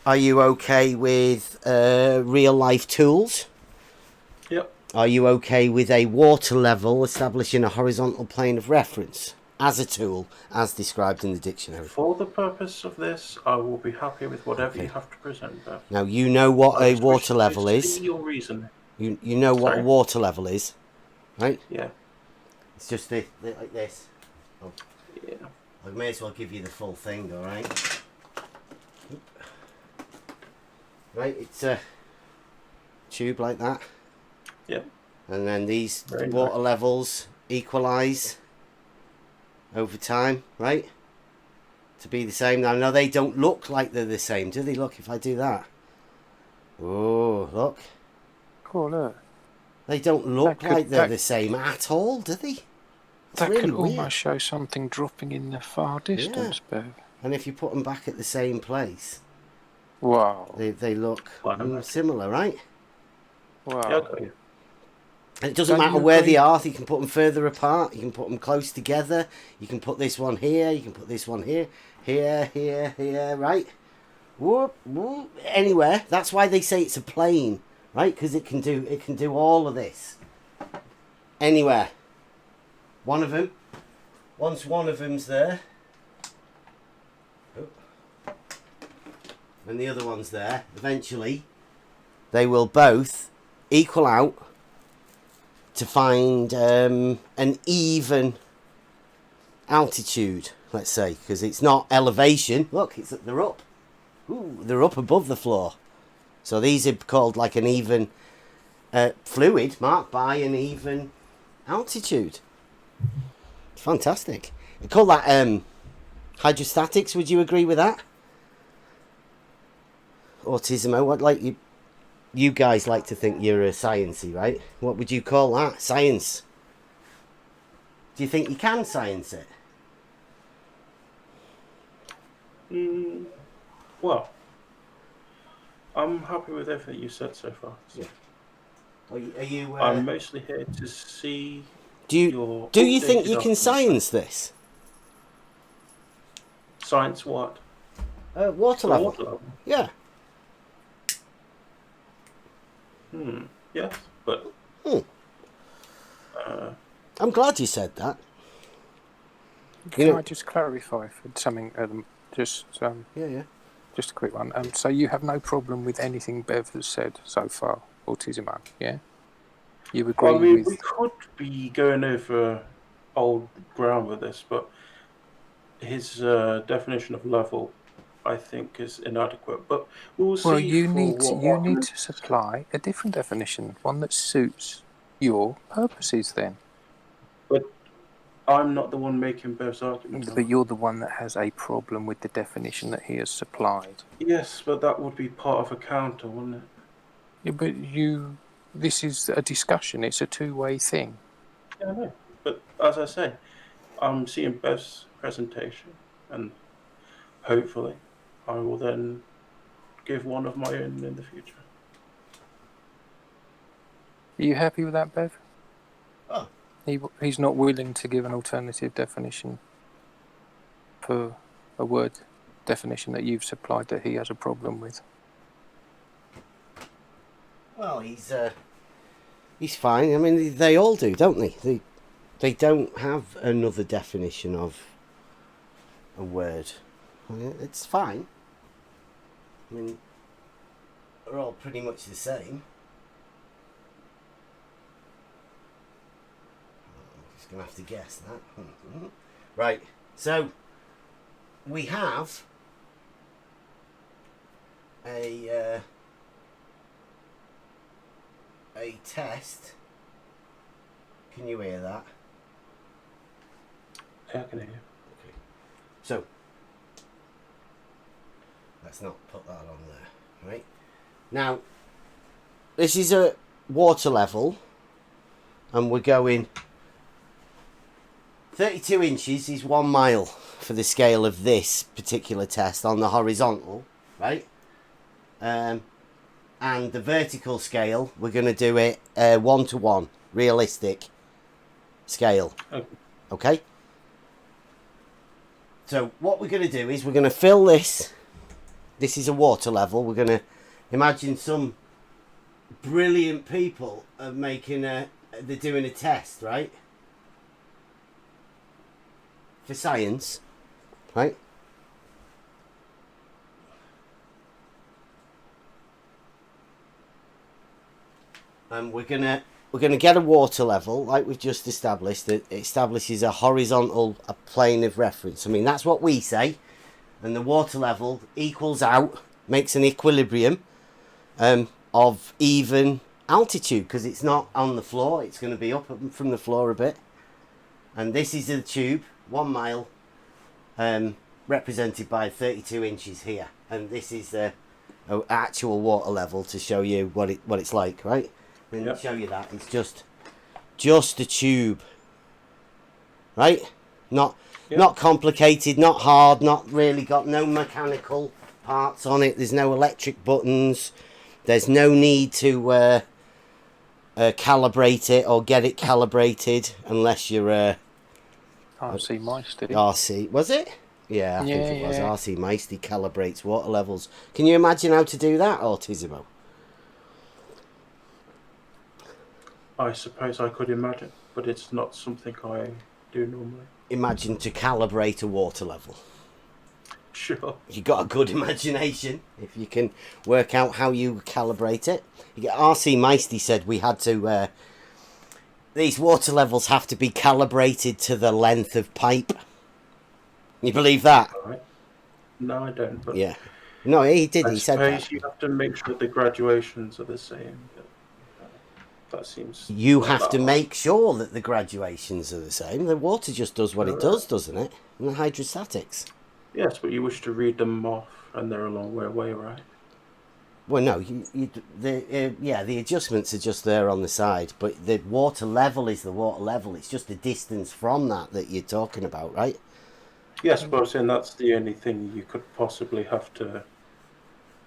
Are you okay with real life tools? Yep. Are you okay with a water level establishing a horizontal plane of reference as a tool, as described in the dictionary? For the purpose of this, I will be happy with whatever you have to present, Bev. Now, you know what I a just wish water level to is. see your reason. You know what a Sorry? water level is, right? Yeah. It's just like this. Oh. Yeah. I may as well give you the full thing, all right? Right, it's a tube like that. Yep. And then these Very water nice. levels equalise over time, right? To be the same. Now, no, they don't look like they're the same, do they? Look, if I do that. Oh, look. Oh, look. They don't look like they're the same at all, do they? It's That really could weird. almost show something dropping in the far distance, Bev. And if you put them back at the same place, wow, they look similar, right? Wow. Yeah, okay. And it doesn't matter where they are. You can put them further apart. You can put them close together. You can put this one here. You can put this one here, here, right? Whoop, whoop, anywhere. That's why they say it's a plane, right? Because it can do all of this. Anywhere. One of them. Once one of them's there, and the other one's there, eventually they will both equal out to find an even altitude, let's say, because it's not elevation. Look, they're up. Ooh, they're up above the floor. So these are called like an even fluid marked by an even altitude. It's fantastic. They call that hydrostatics. Would you agree with that? Autismo, what, like you guys like to think you're a sciencey, right? What would you call that? Science. Do you think you can science it? Well, I'm happy with everything you said so far. So. Yeah. Are you? I'm mostly here to see. Do you think you can science this? Science what? Water level. Water level. Yeah. Yes, but. I'm glad you said that. Can I just clarify for something? Just a quick one. So you have no problem with anything Bev has said so far, Autismo, yeah? You agree with? We could be going over old ground with this, but his definition of level, I think, is inadequate. But we'll see. Well, you need to supply a different definition, one that suits your purposes. Then. But I'm not the one making Bev's argument. But you're the one that has a problem with the definition that he has supplied. Yes, but that would be part of a counter, wouldn't it? Yeah, but this is a discussion. It's a two-way thing. Yeah, I know. But as I say, I'm seeing Bev's presentation, and hopefully I will then give one of my own in the future. Are you happy with that, Bev? Oh. He's not willing to give an alternative definition for a word definition that you've supplied that he has a problem with. Well, he's fine. I mean, they all do, don't they? They don't have another definition of a word. It's fine. I mean, they're all pretty much the same. I'm just going to have to guess that. Right, so we have a test. Can you hear that? Yeah, I can hear you. Okay. So let's not put that on there, right? Now, this is a water level, and we're going 32 inches is 1 mile for the scale of this particular test on the horizontal, right? And the vertical scale, we're going to do it 1-to-1, realistic scale. Okay? So what we're going to do is we're going to fill this. This is a water level. We're going to imagine some brilliant people are they're doing a test, right? For science, right? And we're gonna get a water level like we've just established that establishes a horizontal plane of reference. I mean, that's what we say, and the water level equals out, makes an equilibrium of even altitude, because it's not on the floor, it's going to be up from the floor a bit. And this is the tube, 1 mile, represented by 32 inches here, and this is the actual water level to show you what it's like, right? And show you that it's just a tube, right? Not complicated, not hard, not really got no mechanical parts on it. There's no electric buttons. There's no need to calibrate it or get it calibrated unless you're RC Meisty. RC, was it? Yeah, I think it was. RC Meisty calibrates water levels. Can you imagine how to do that, Autismo? I suppose I could imagine, but it's not something I do normally. Imagine to calibrate a water level. Sure. You got a good imagination if you can work out how you calibrate it. RC Meisty said we had to. These water levels have to be calibrated to the length of pipe. You believe that? Right. No, I don't. But yeah. No, he did. He said that. I suppose you have to make sure the graduations are the same. That seems. You have to make sure that the graduations are the same. The water just does what it does, doesn't it? And the hydrostatics. Yes, but you wish to read them off, and they're a long way away, right? Well, no, the adjustments are just there on the side, but the water level is the water level. It's just the distance from that you're talking about, right? Yes, but I'm saying that's the only thing you could possibly have to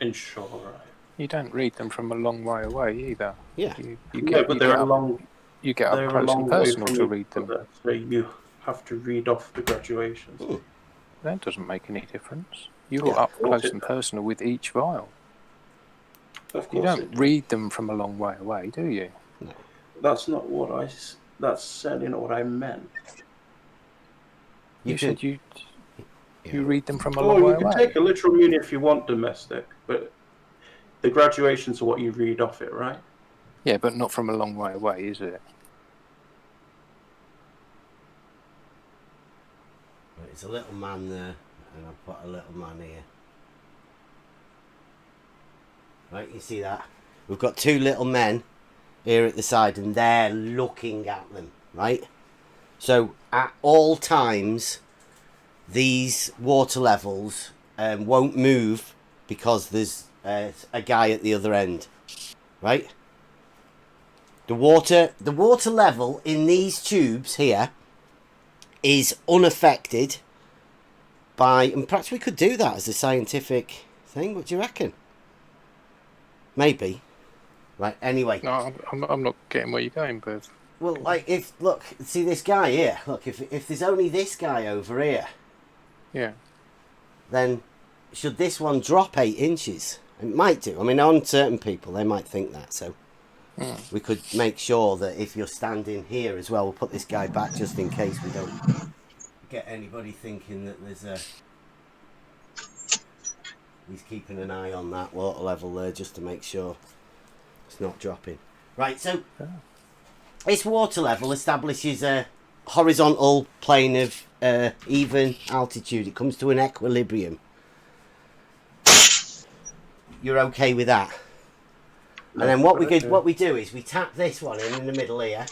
ensure, right? You don't read them from a long way away either. Yeah. You get up close and personal to read them. So you have to read off the graduations. Ooh. That doesn't make any difference. You're up close and personal with each vial. Of course you don't read them from a long way away, do you? No. That's not what that's certainly not what I meant. You said you read them from a long way away. You can take a literal meaning if you want domestic, but the graduations are what you read off it, right? Yeah, but not from a long way away, is it? It's a little man there, and I've put a little man here. Right, you see that? We've got two little men here at the side, and they're looking at them, right? So at all times, these water levels won't move because there's a guy at the other end, right? The water level in these tubes here is unaffected by, and perhaps we could do that as a scientific thing. What do you reckon? Maybe. Right, anyway. No, I'm not getting where you're going, Bevs. Well, like, look, see this guy here? Look, if there's only this guy over here. Yeah. Then should this one drop 8 inches? It might do. I mean, on certain people, they might think that, so we could make sure that if you're standing here as well, we'll put this guy back just in case we don't get anybody thinking that there's a... He's keeping an eye on that water level there just to make sure it's not dropping. Right, so this water level establishes a horizontal plane of even altitude. It comes to an equilibrium. You're okay with that? And then what we do is we tap this one in the middle here,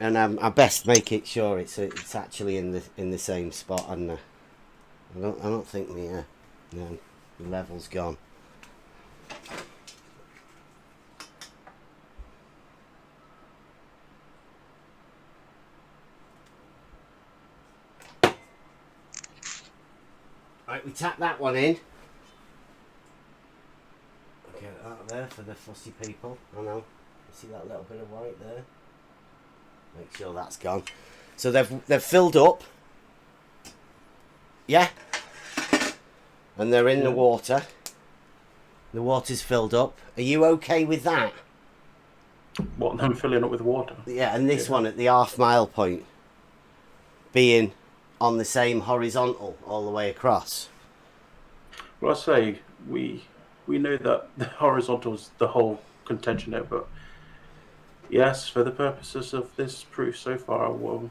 and I best make it sure it's actually in the same spot. And I don't think the level's gone. Right, we tap that one in. Get that out there for the fussy people. I know. You see that little bit of white there? Make sure that's gone. So they've filled up. Yeah. And they're in the water. The water's filled up. Are you okay with that? What, them filling up with water? Yeah, and this one at the half-mile point being on the same horizontal all the way across. Well, I say we know that the horizontal is the whole contention there, but yes, for the purposes of this proof so far, we'll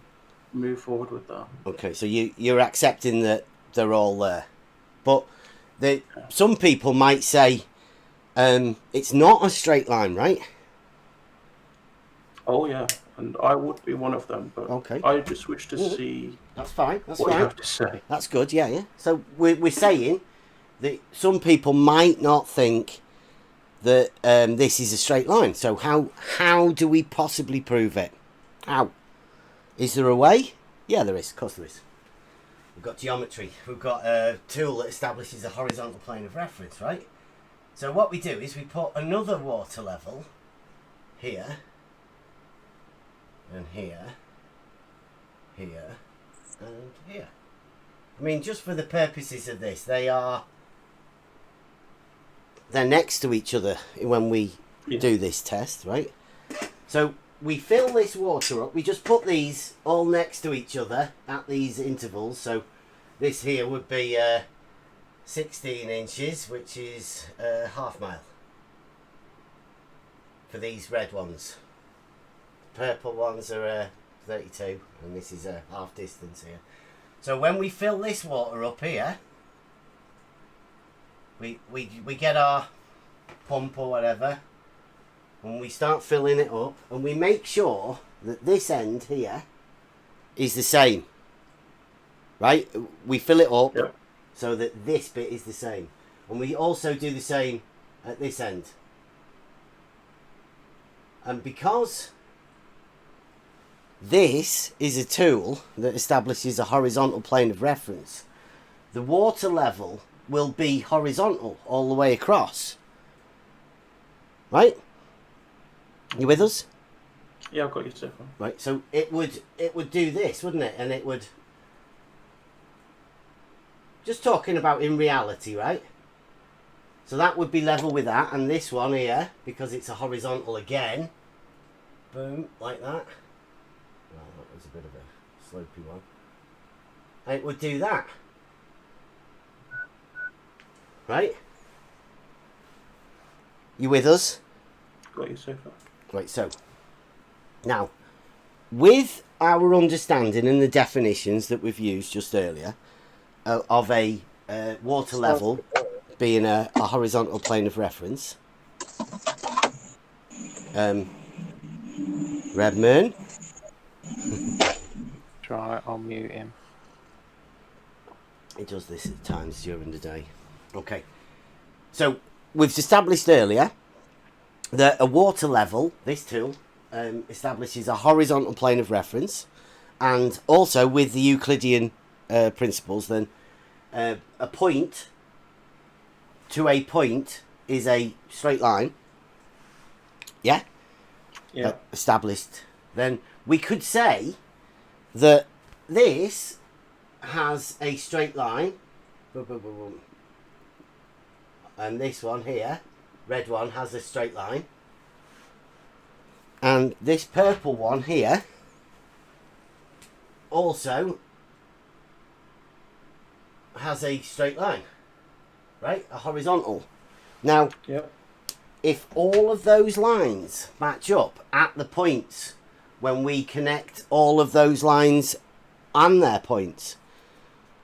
move forward with that. Okay, so you're accepting that they're all there, but some people might say it's not a straight line, right? Oh yeah, and I would be one of them, but okay. I just wish to see. That's fine. That's what fine. you have to say. That's good. Yeah. So we're saying that some people might not think that this is a straight line. So how do we possibly prove it? How? Is there a way? Yeah, there is. Of course there is. We've got geometry. We've got a tool that establishes a horizontal plane of reference, right? So what we do is we put another water level here, and here, here, and here. I mean, just for the purposes of this, they're next to each other when we do this test, right? So we fill this water up. We just put these all next to each other at these intervals. So this here would be 16 inches, which is half mile for these red ones. Purple ones are 32, and this is a half distance here. So when we fill this water up here, we get our pump or whatever, and we start filling it up, and we make sure that this end here is the same, right? We fill it up so that this bit is the same, and we also do the same at this end. And because this is a tool that establishes a horizontal plane of reference, the water level will be horizontal all the way across. Right? You with us? Yeah, I've got you, Stefan. Right, so it would do this, wouldn't it? And it would... Just talking about in reality, right? So that would be level with that, and this one here, because it's a horizontal again, boom, like that. Well, that was a bit of a slopey one. And it would do that. Right? You with us? Got you so far. Right, so now with our understanding and the definitions that we've used just earlier of a water level being a horizontal plane of reference, Redman. Try, I'll mute him. It does this at times during the day. Okay, so we've established earlier that a water level, this tool, establishes a horizontal plane of reference, and also with the Euclidean principles, then a point to a point is a straight line. Yeah? Yeah. Established. Then we could say that this has a straight line, and this one here, red one, has a straight line, and this purple one here also has a straight line, right? A horizontal. Now, if all of those lines match up at the points when we connect all of those lines and their points,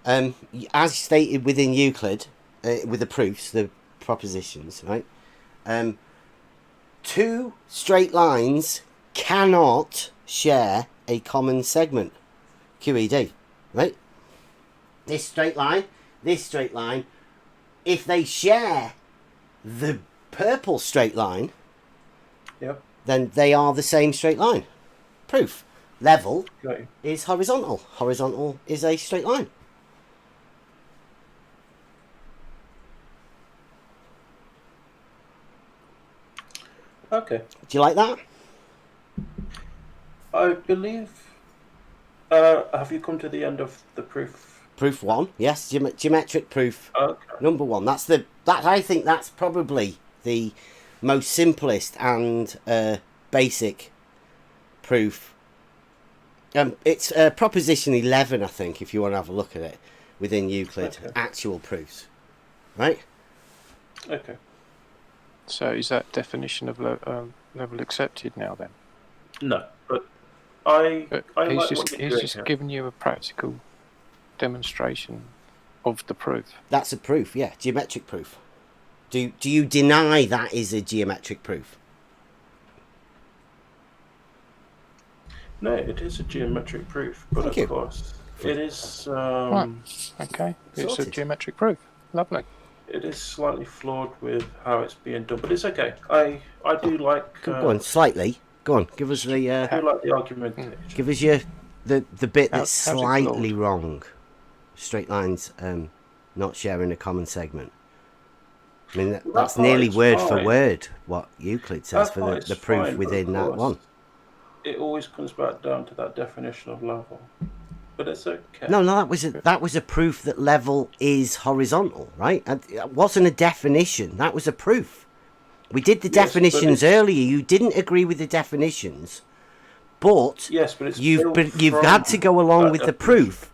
as stated within Euclid, with the proofs, the propositions, right? Two straight lines cannot share a common segment, QED, right? This straight line, if they share the purple straight line, then they are the same straight line. Proof. Level is horizontal. Horizontal is a straight line. Okay. Do you like that? I believe. Have you come to the end of the proof? Proof 1, yes, geometric proof. Okay. Number 1. I think that's probably the most simplest and basic proof. It's proposition 11, I think, if you want to have a look at it within Euclid. Okay. Actual proofs, right? Okay. So is that definition of level accepted now then? No, but he's just giving you a practical demonstration of the proof. That's a proof, yeah, geometric proof. Do you deny that is a geometric proof? No, it is a geometric proof, but Thank of you. course it is. Right. Okay. It's Sorted. a geometric proof. Lovely. It is slightly flawed with how it's being done, but it's okay. I do like. Go on, slightly. Go on, give us the. I do like the argumentation. Give us the bit that's how's it slightly flawed? wrong. Straight lines, not sharing a common segment. I mean, that's part nearly is word for fine. word what Euclid says That for part the is proof fine, but within of that course, one. It always comes back down to that definition of level, but it's okay. No, that was a proof that level is horizontal, right? And it wasn't a definition. That was a proof. We did the definitions earlier. You didn't agree with the definitions, but yes, but it's you've had to go along with the proof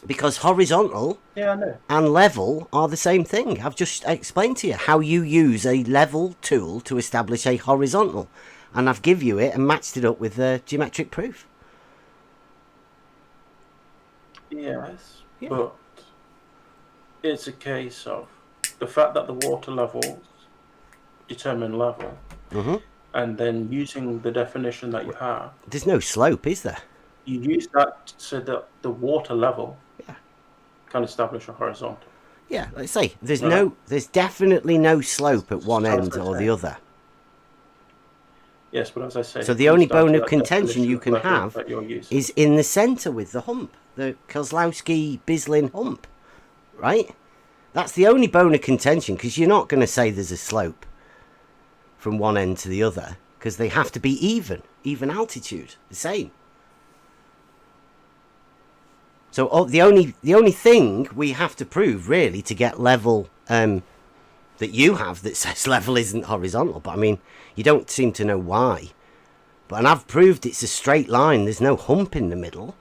because horizontal Yeah, I know. and level are the same thing. I've just explained to you how you use a level tool to establish a horizontal, and I've given you it and matched it up with the geometric proof. Yes, Yeah. but it's a case of the fact that the water levels determine level, and then using the definition that you have, There's no slope, is there? you use that so that the water level can establish a horizontal. Yeah, let's say there's Right. there's definitely no slope at one So end as I or say- the other. Yes, but as I say, So it the comes only down to bone of that contention definition you of can level have that you're using. is in the centre with the hump, the Kozlowski-Bislin hump, right? That's the only bone of contention, because you're not going to say there's a slope from one end to the other, because they have to be even altitude, the same. So the only thing we have to prove really to get level that you have that says level isn't horizontal, but I mean you don't seem to know why. And I've proved it's a straight line. There's no hump in the middle.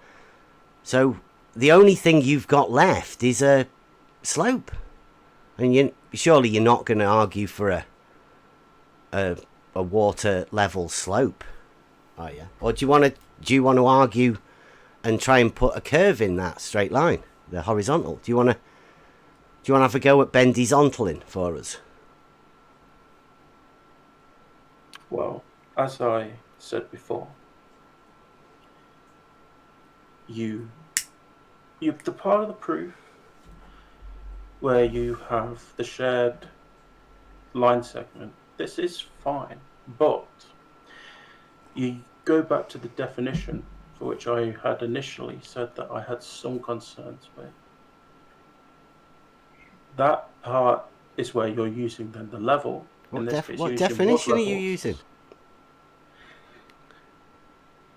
So the only thing you've got left is a slope. And surely you're not going to argue for a water level slope, are you? Or do you want to argue and try and put a curve in that straight line, the horizontal? Do you want to have a go at bendizontaling for us? Well, as I said before, you the part of the proof where you have the shared line segment, this is fine, but you go back to the definition for which I had initially said that I had some concerns with. That part is where you're using then the level. What definition are you using?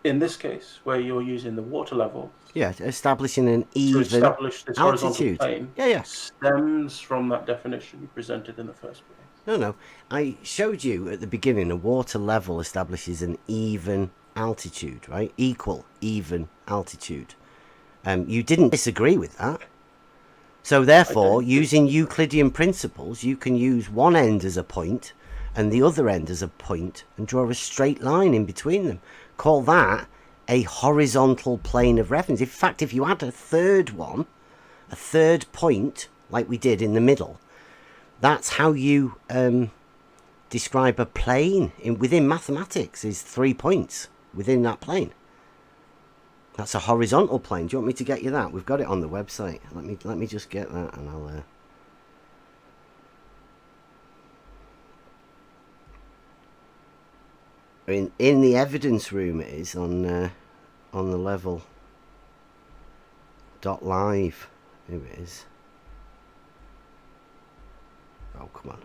In this case, where you're using the water level. Yeah, establishing an even to establish this horizontal altitude. plane Yeah. stems from that definition you presented in the first place. No. I showed you at the beginning a water level establishes an even altitude, right? Equal, even altitude. You didn't disagree with that. So therefore, using Euclidean principles, you can use one end as a point and the other end as a point and draw a straight line in between them. Call that a horizontal plane of reference. In fact, if you add a third one, a third point, like we did in the middle, that's how you describe a plane within mathematics, is 3 points within that plane. That's a horizontal plane. Do you want me to get you that? We've got it on the website. Let me just get that, and I'll. In the evidence room, it is on the level. .live. Here it is. Oh, come on.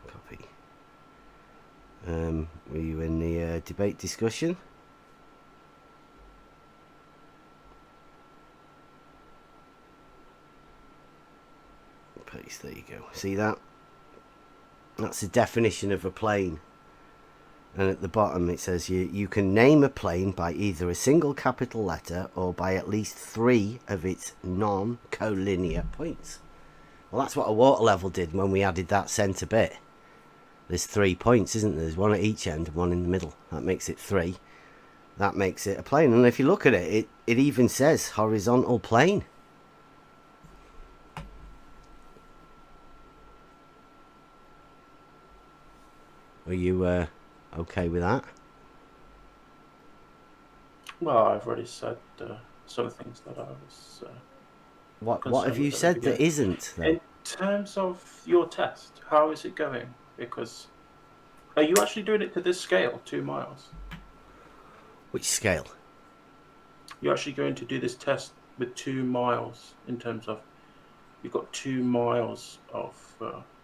Copy. Were you in the debate discussion? Paste, there you go. See that? That's the definition of a plane. And at the bottom it says you can name a plane by either a single capital letter or by at least 3 of its non-collinear points. Well, that's what a water level did when we added that centre bit. There's 3 points, isn't there? There's one at each end and one in the middle. That makes it 3. That makes it a plane. And if you look at it, it even says horizontal plane. Are you okay with that? Well, I've already said some things that I was. What have you said that isn't, though? In terms of your test, how is it going? Because are you actually doing it to this scale, 2 miles? Which scale? You're actually going to do this test with 2 miles in terms of you've got 2 miles of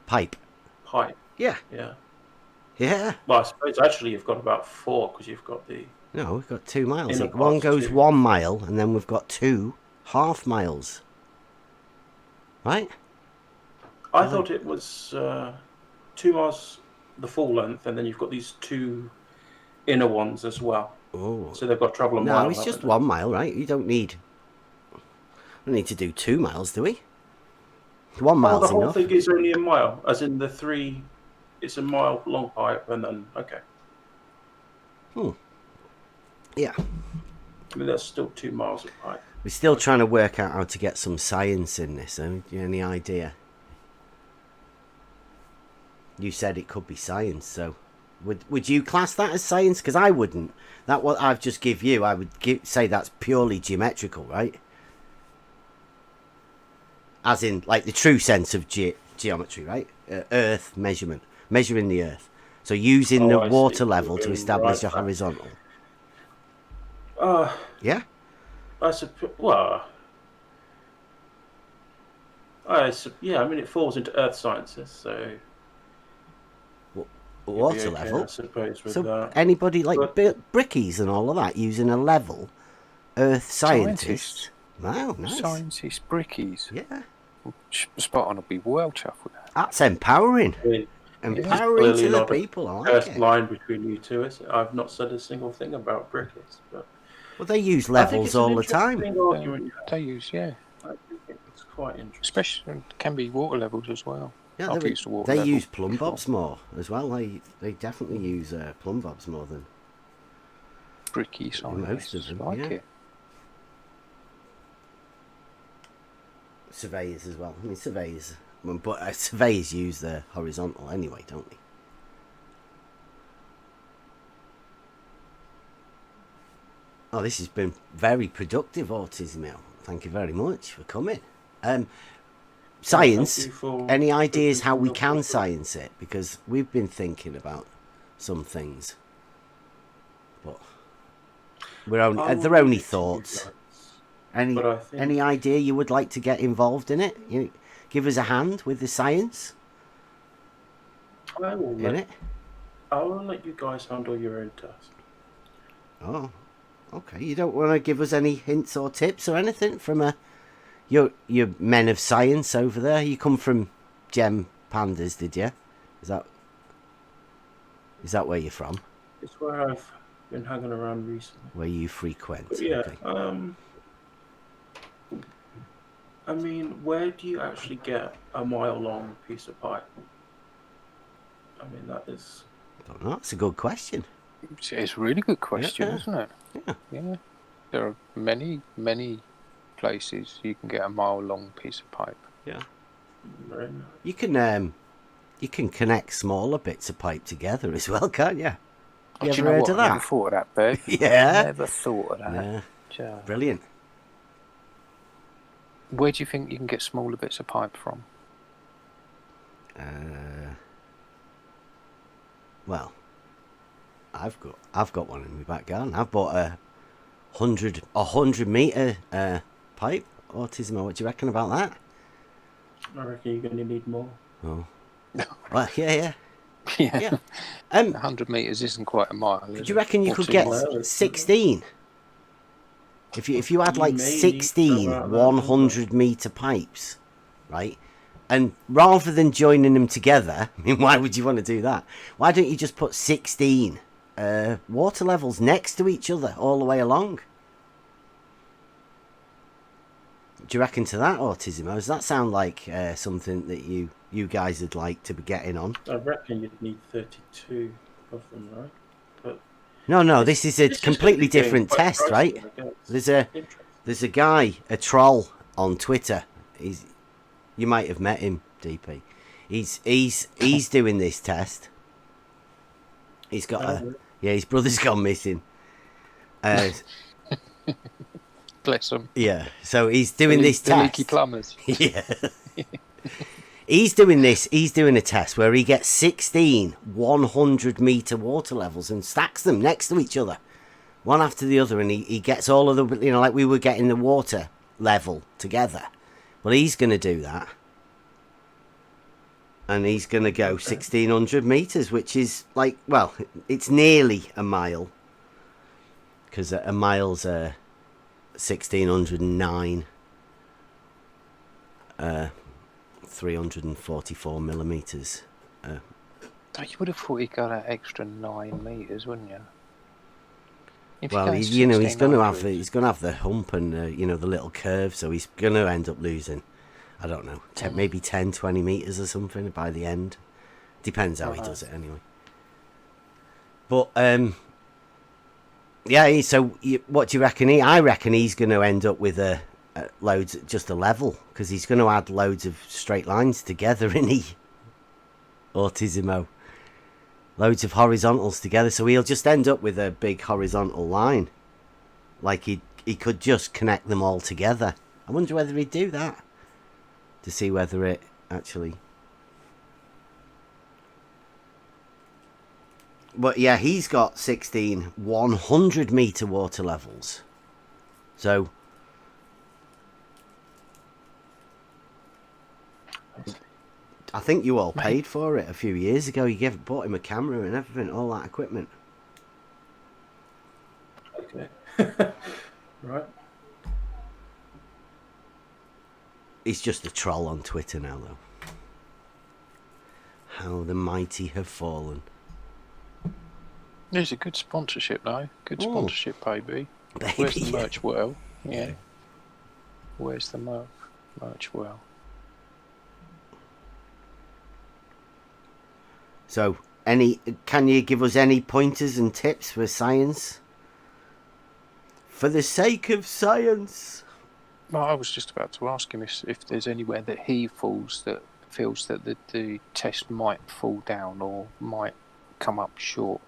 pipe. Pipe. Yeah. Yeah. Yeah. Well, I suppose actually you've got about 4 because you've got the. No, we've got 2 miles. In the One past, goes 2. 1 mile, and then we've got 2 half miles. Right? I thought it was 2 miles the full length, and then you've got these 2 inner ones as well. Oh. So they've got travel a mile. No, it's just 1 mile, right? You don't need. We need to do 2 miles, do we? 1 mile's the whole enough. thing is only a mile, as in the 3. It's a mile long pipe, and then okay. Yeah. I mean, that's still 2 miles of pipe. We're still trying to work out how to get some science in this. Do you have any idea? You said it could be science, so would you class that as science? Because I wouldn't. That what I've just give you, I would say that's purely geometrical, right? As in, like the true sense of geometry, right? Earth measurement, measuring the Earth. So using the water level to establish a horizontal. Yeah. I suppose. Well. Yeah, I mean, it falls into Earth sciences, so. Water level. I suppose, with so that. Anybody like brickies and all of that using a level, Earth scientists. Wow, nice. Scientists, brickies. Yeah. Spot on will be well chuffed with that. That's empowering. Empowering to the people. I like first it. line between you two, is it? I've not said a single thing about brickies, but. Well, they use levels all the time. They use, yeah. I think it's quite interesting. Especially can be water levels as well. Yeah, they use plumb bobs more as well. They definitely use plumb bobs more than bricky scientists. Most of them, like it. Surveyors as well. I mean, surveyors, but surveyors use the horizontal anyway, don't they? Oh, this has been very productive, Autism. Thank you very much for coming. Science, any ideas how we can science it? Because we've been thinking about some things, but they're only thoughts. Any idea you would like to get involved in it? You give us a hand with the science. I will let you guys handle your own test. Oh, okay. You don't want to give us any hints or tips or anything from your men of science over there? You come from Gem Pandas, did you? Is that where you're from? It's where I've been hanging around recently. Where you frequent? But yeah. Okay. I mean, where do you actually get a mile-long piece of pipe? I mean, that is. I don't know. It's a good question. It's a really good question, isn't it? Yeah. There are many places you can get a mile-long piece of pipe. Yeah. Very nice. You can connect smaller bits of pipe together as well, can't you? You ever know heard what? of that? I never thought of that, Bev. Yeah. I never thought of that. Yeah. Brilliant. Where do you think you can get smaller bits of pipe from? Well, I've got one in my back garden. I've bought a 100 meter pipe. Autism, what do you reckon about that? I reckon you're going to need more. Oh. Well, yeah. Yeah. 100 metres isn't quite a mile. Do you reckon you could get 16? If you had like 16 100-metre pipes, right? And rather than joining them together, I mean, why would you want to do that? Why don't you just put 16 water levels next to each other all the way along? Do you reckon to that, Autismo? Does that sound like something that you guys would like to be getting on? I reckon you'd need 32 of them, right? But no, this is a completely different test, right? There's a guy, a troll on Twitter. You might have met him, DP. He's doing this test. He's got his brother's gone missing. Bless him. Yeah, so he's doing this test. Leaky plumbers. Yeah. He's doing a test where he gets 16 100-metre water levels and stacks them next to each other, one after the other, and he gets all of the, like we were getting the water level together. Well, he's going to do that. And he's going to go 1,600 metres, which is like, well, it's nearly a mile. Because a mile's 1,609. 344 millimetres. You would have thought he'd got that extra 9 metres, wouldn't you? Well, he's going to have the hump and the little curve, so he's going to end up losing, I don't know, maybe 10, 20 metres or something by the end. Depends how he does it anyway. But yeah. So what do you reckon? I reckon he's going to end up with just a level, because he's going to add loads of straight lines together, isn't he? Autismo. Loads of horizontals together, so he'll just end up with a big horizontal line. Like he could just connect them all together. I wonder whether he'd do that, to see whether it actually... But yeah, he's got 16 100-metre water levels. So... I think you all paid for it a few years ago. You bought him a camera and everything, all that equipment. Okay. Right. He's just a troll on Twitter now, though. How the mighty have fallen. There's a good sponsorship, though. Good sponsorship, baby. Where's the merch well? Yeah. Where's the merch well? So, can you give us any pointers and tips for science? For the sake of science. Well, I was just about to ask him if there's anywhere that he feels that the test might fall down or might come up short.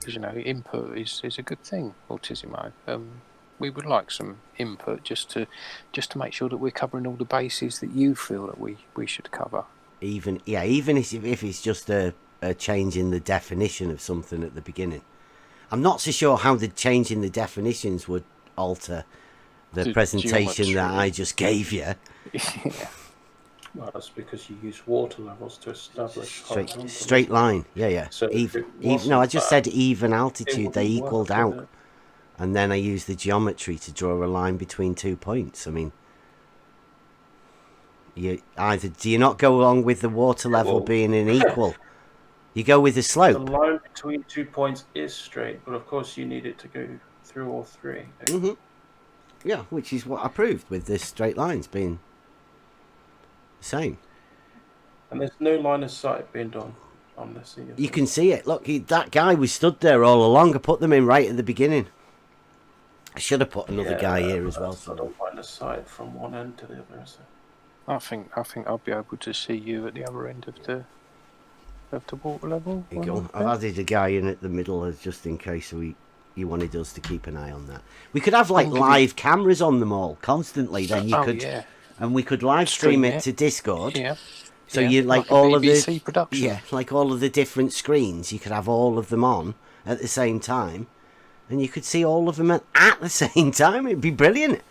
Because, input is a good thing, Autismo. We would like some input just to make sure that we're covering all the bases that you feel that we should cover. Even if it's just a change in the definition of something at the beginning. I'm not so sure how the change in the definitions would alter the presentation geometry that I just gave you. Yeah. Well, that's because you use water levels to establish straight line. Yeah. So I just said even altitude. They equaled out, and then I used the geometry to draw a line between 2 points. I mean. Do you not go along with the water level being an equal? You go with the slope. The line between 2 points is straight, but of course you need it to go through all three. Mm-hmm. Yeah, which is what I proved with the straight lines being the same. And there's no line of sight being done on this either. You can see it. Look, that guy was stood there all along. I put them in right at the beginning. I should have put another guy here as well. So I don't line of sight from one end to the other, is it? I think I'll be able to see you at the other end of the water level. I've added a guy in at the middle just in case you wanted us to keep an eye on that. We could have live cameras on them all constantly. Then and we could live stream it to Discord. Yeah. So you like all of the production. Yeah, like all of the different screens. You could have all of them on at the same time, and you could see all of them at the same time. It'd be brilliant.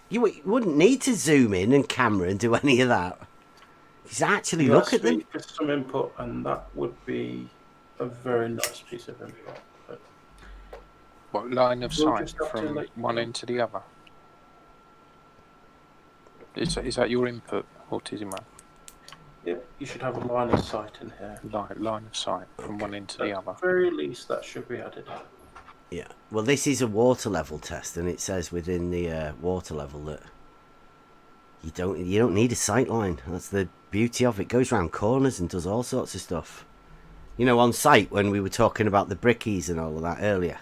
You wouldn't need to zoom in and camera and do any of that. Just actually You look at asked them. me for some input, and that would be a very nice piece of input. But What line of we'll sight just have to from let you one know. end to the other? Is that your input, Autism Man? Yep, you should have a line of sight in here. Line of sight from one end to the other. At the very least, that should be added. Yeah. Well, this is a water level test, and it says within the water level that you don't need a sight line. That's the beauty of it. It goes around corners and does all sorts of stuff. You know, on site when we were talking about the brickies and all of that earlier.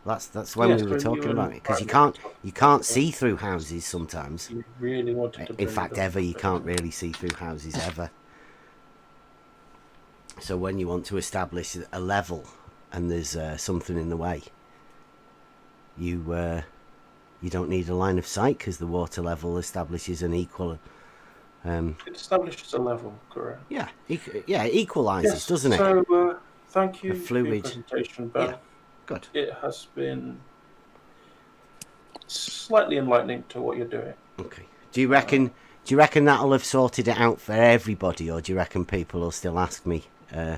That's when we were talking about it, because you can't see through houses sometimes. You really wanted to. In fact, ever you can't really see through houses ever. So when you want to establish a level and there's something in the way, you don't need a line of sight because the water level establishes an equal. It establishes a level, correct? Yeah, it equalises, yes, doesn't it? So thank you for your presentation, Bev. Yeah, good. It has been slightly enlightening to what you're doing. Okay. Do you reckon that'll have sorted it out for everybody, or do you reckon people will still ask me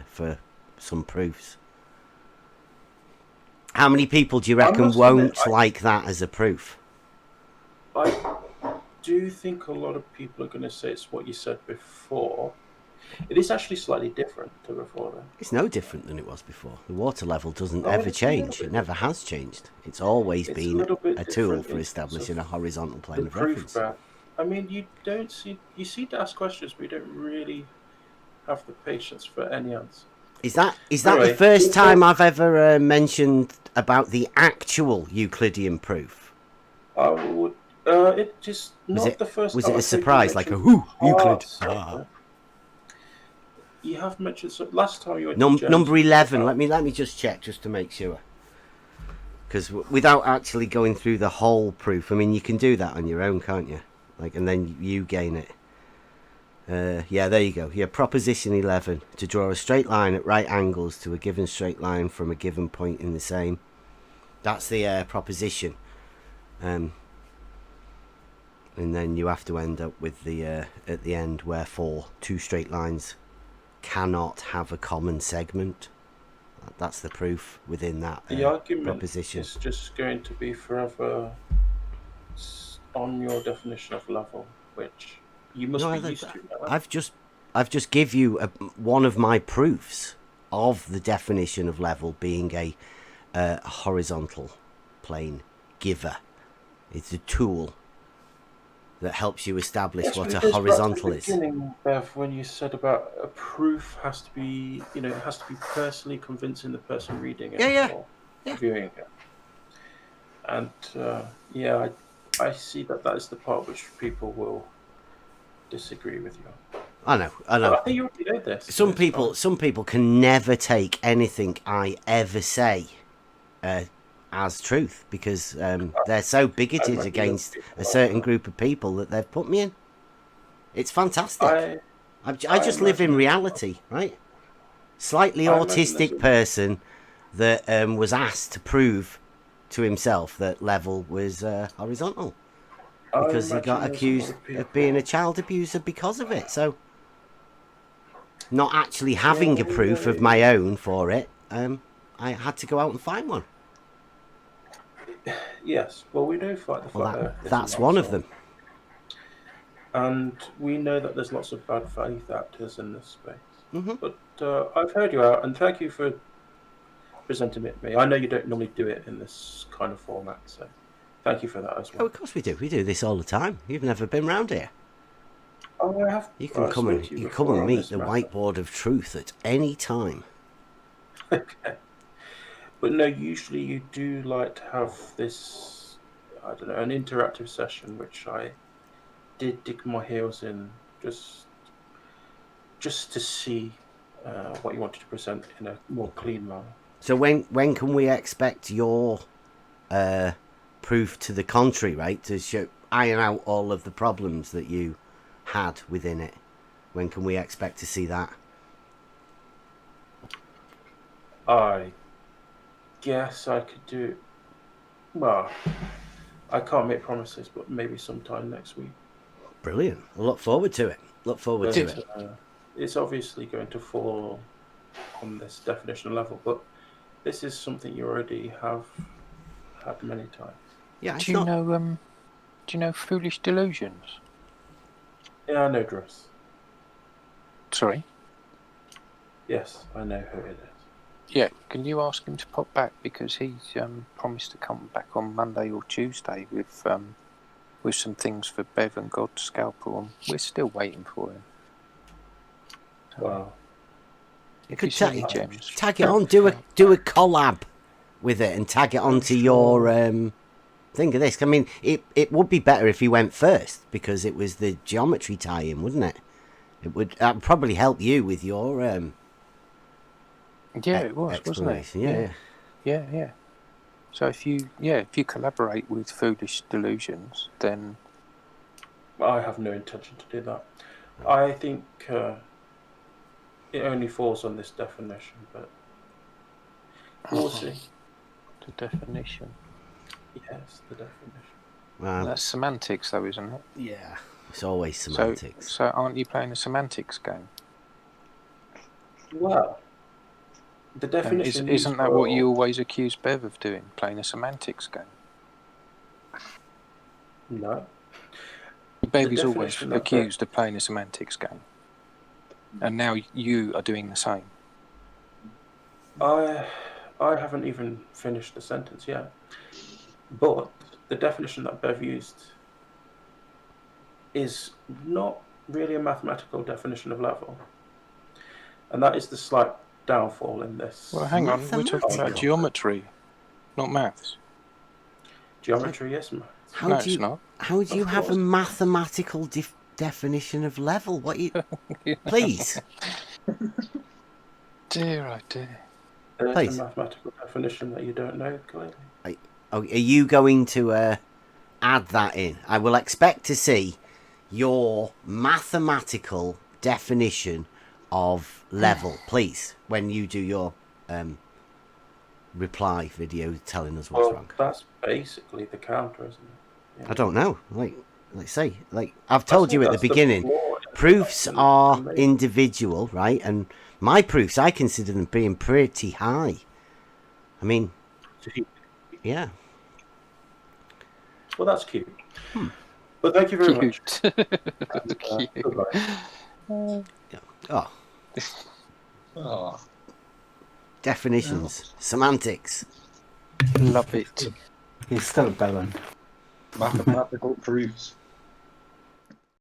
for some proofs? How many people do you reckon won't like that as a proof? I do think a lot of people are going to say it's what you said before. It is actually slightly different to before, though. It's no different than it was before. The water level doesn't ever change. It never has changed. It's always been a tool for establishing a horizontal plane of reference. I mean, you seem to ask questions, but you don't really have the patience for any answer. Is that anyway, the first time I've ever mentioned about the actual Euclidean proof? I would. It just not the first. Was it a surprise, like a whoo Euclid? You have mentioned last time you were number 11. Let me just check just to make sure. Because without actually going through the whole proof, I mean, you can do that on your own, can't you? And then you gain it. Yeah, there you go. Yeah, proposition 11. To draw a straight line at right angles to a given straight line from a given point in the same. That's the proposition. And then you have to end up with the at the end, wherefore two straight lines cannot have a common segment. That's the proof within that the argument proposition. Is just going to be forever on your definition of level, which you must be used to now. I've just give you one of my proofs of the definition of level being a horizontal plane giver. It's a tool that helps you establish what a horizontal is. Bev, when you said about a proof has to be, it has to be personally convincing the person reading it or viewing it. And I see that is the part which people will disagree with you. I know. But I think you already know this. Some people can never take anything I ever say as truth, because they're so bigoted against a certain group of people that they've put me in. It's fantastic. I just live in reality, right? Slightly autistic person that was asked to prove to himself that level was horizontal because he got accused of being a child abuser because of it. So not actually having a proof of my own for it, I had to go out and find one. Yes, well, we do fight the fight. That's one of them. And we know that there's lots of bad faith actors in this space. Mm-hmm. But I've heard you out, and thank you for presenting it to me. I know you don't normally do it in this kind of format, so thank you for that as well. Oh, of course we do. We do this all the time. You've never been round here. Oh, I have. You can come and meet the whiteboard of truth at any time. Okay. But no, usually you do like to have this, I don't know, an interactive session, which I did dig my heels in just to see what you wanted to present in a more clean manner. So when can we expect your proof to the contrary, right? To iron out all of the problems that you had within it. When can we expect to see that? I guess I could do. Well, I can't make promises, but maybe sometime next week. Brilliant. I look forward to it. Look forward to it. It's obviously going to fall on this definition level, but this is something you already have had many times. Yeah, Do you know Foolish Delusions? Yeah, I know Driss. Sorry? Yes, I know who it is. Yeah, can you ask him to pop back, because he's promised to come back on Monday or Tuesday with some things for Bev and God's Scalpel, and we're still waiting for him. Wow. You could see any gems. tag it on, do a collab with it and tag it onto your thing of this. I mean, it would be better if he went first, because it was the geometry tie-in, wouldn't it? It would probably help you with your yeah, it was, wasn't it? Yeah. So if you collaborate with Foolish Delusions, then I have no intention to do that. I think it only falls on this definition, but we'll see. The definition. Yes, the definition. That's semantics, though, isn't it? Yeah, it's always semantics. So aren't you playing a semantics game? Well, the definition isn't that what you always accuse Bev of doing, playing a semantics game? No. Bev is always accused of playing a semantics game, and now you are doing the same. I haven't even finished the sentence yet, but the definition that Bev used is not really a mathematical definition of level, and that is the slight downfall in this. Well, hang on, we're talking about geometry, not maths. Geometry, yes, maths. It's not. How do you have a mathematical definition of level? What you? Please. Dear, oh dear. There's a mathematical definition that you don't know, clearly. Are you going to add that in? I will expect to see your mathematical definition of level, please, when you do your reply video telling us what's wrong. That's basically the counter, isn't it? Yeah. I don't know. I've told you at the beginning, proofs are individual, right? And my proofs, I consider them being pretty high. I mean, yeah. Well, that's cute. But thank you very much. Oh. Definitions, semantics. Love it. He's still a bellend. Mathematical proofs.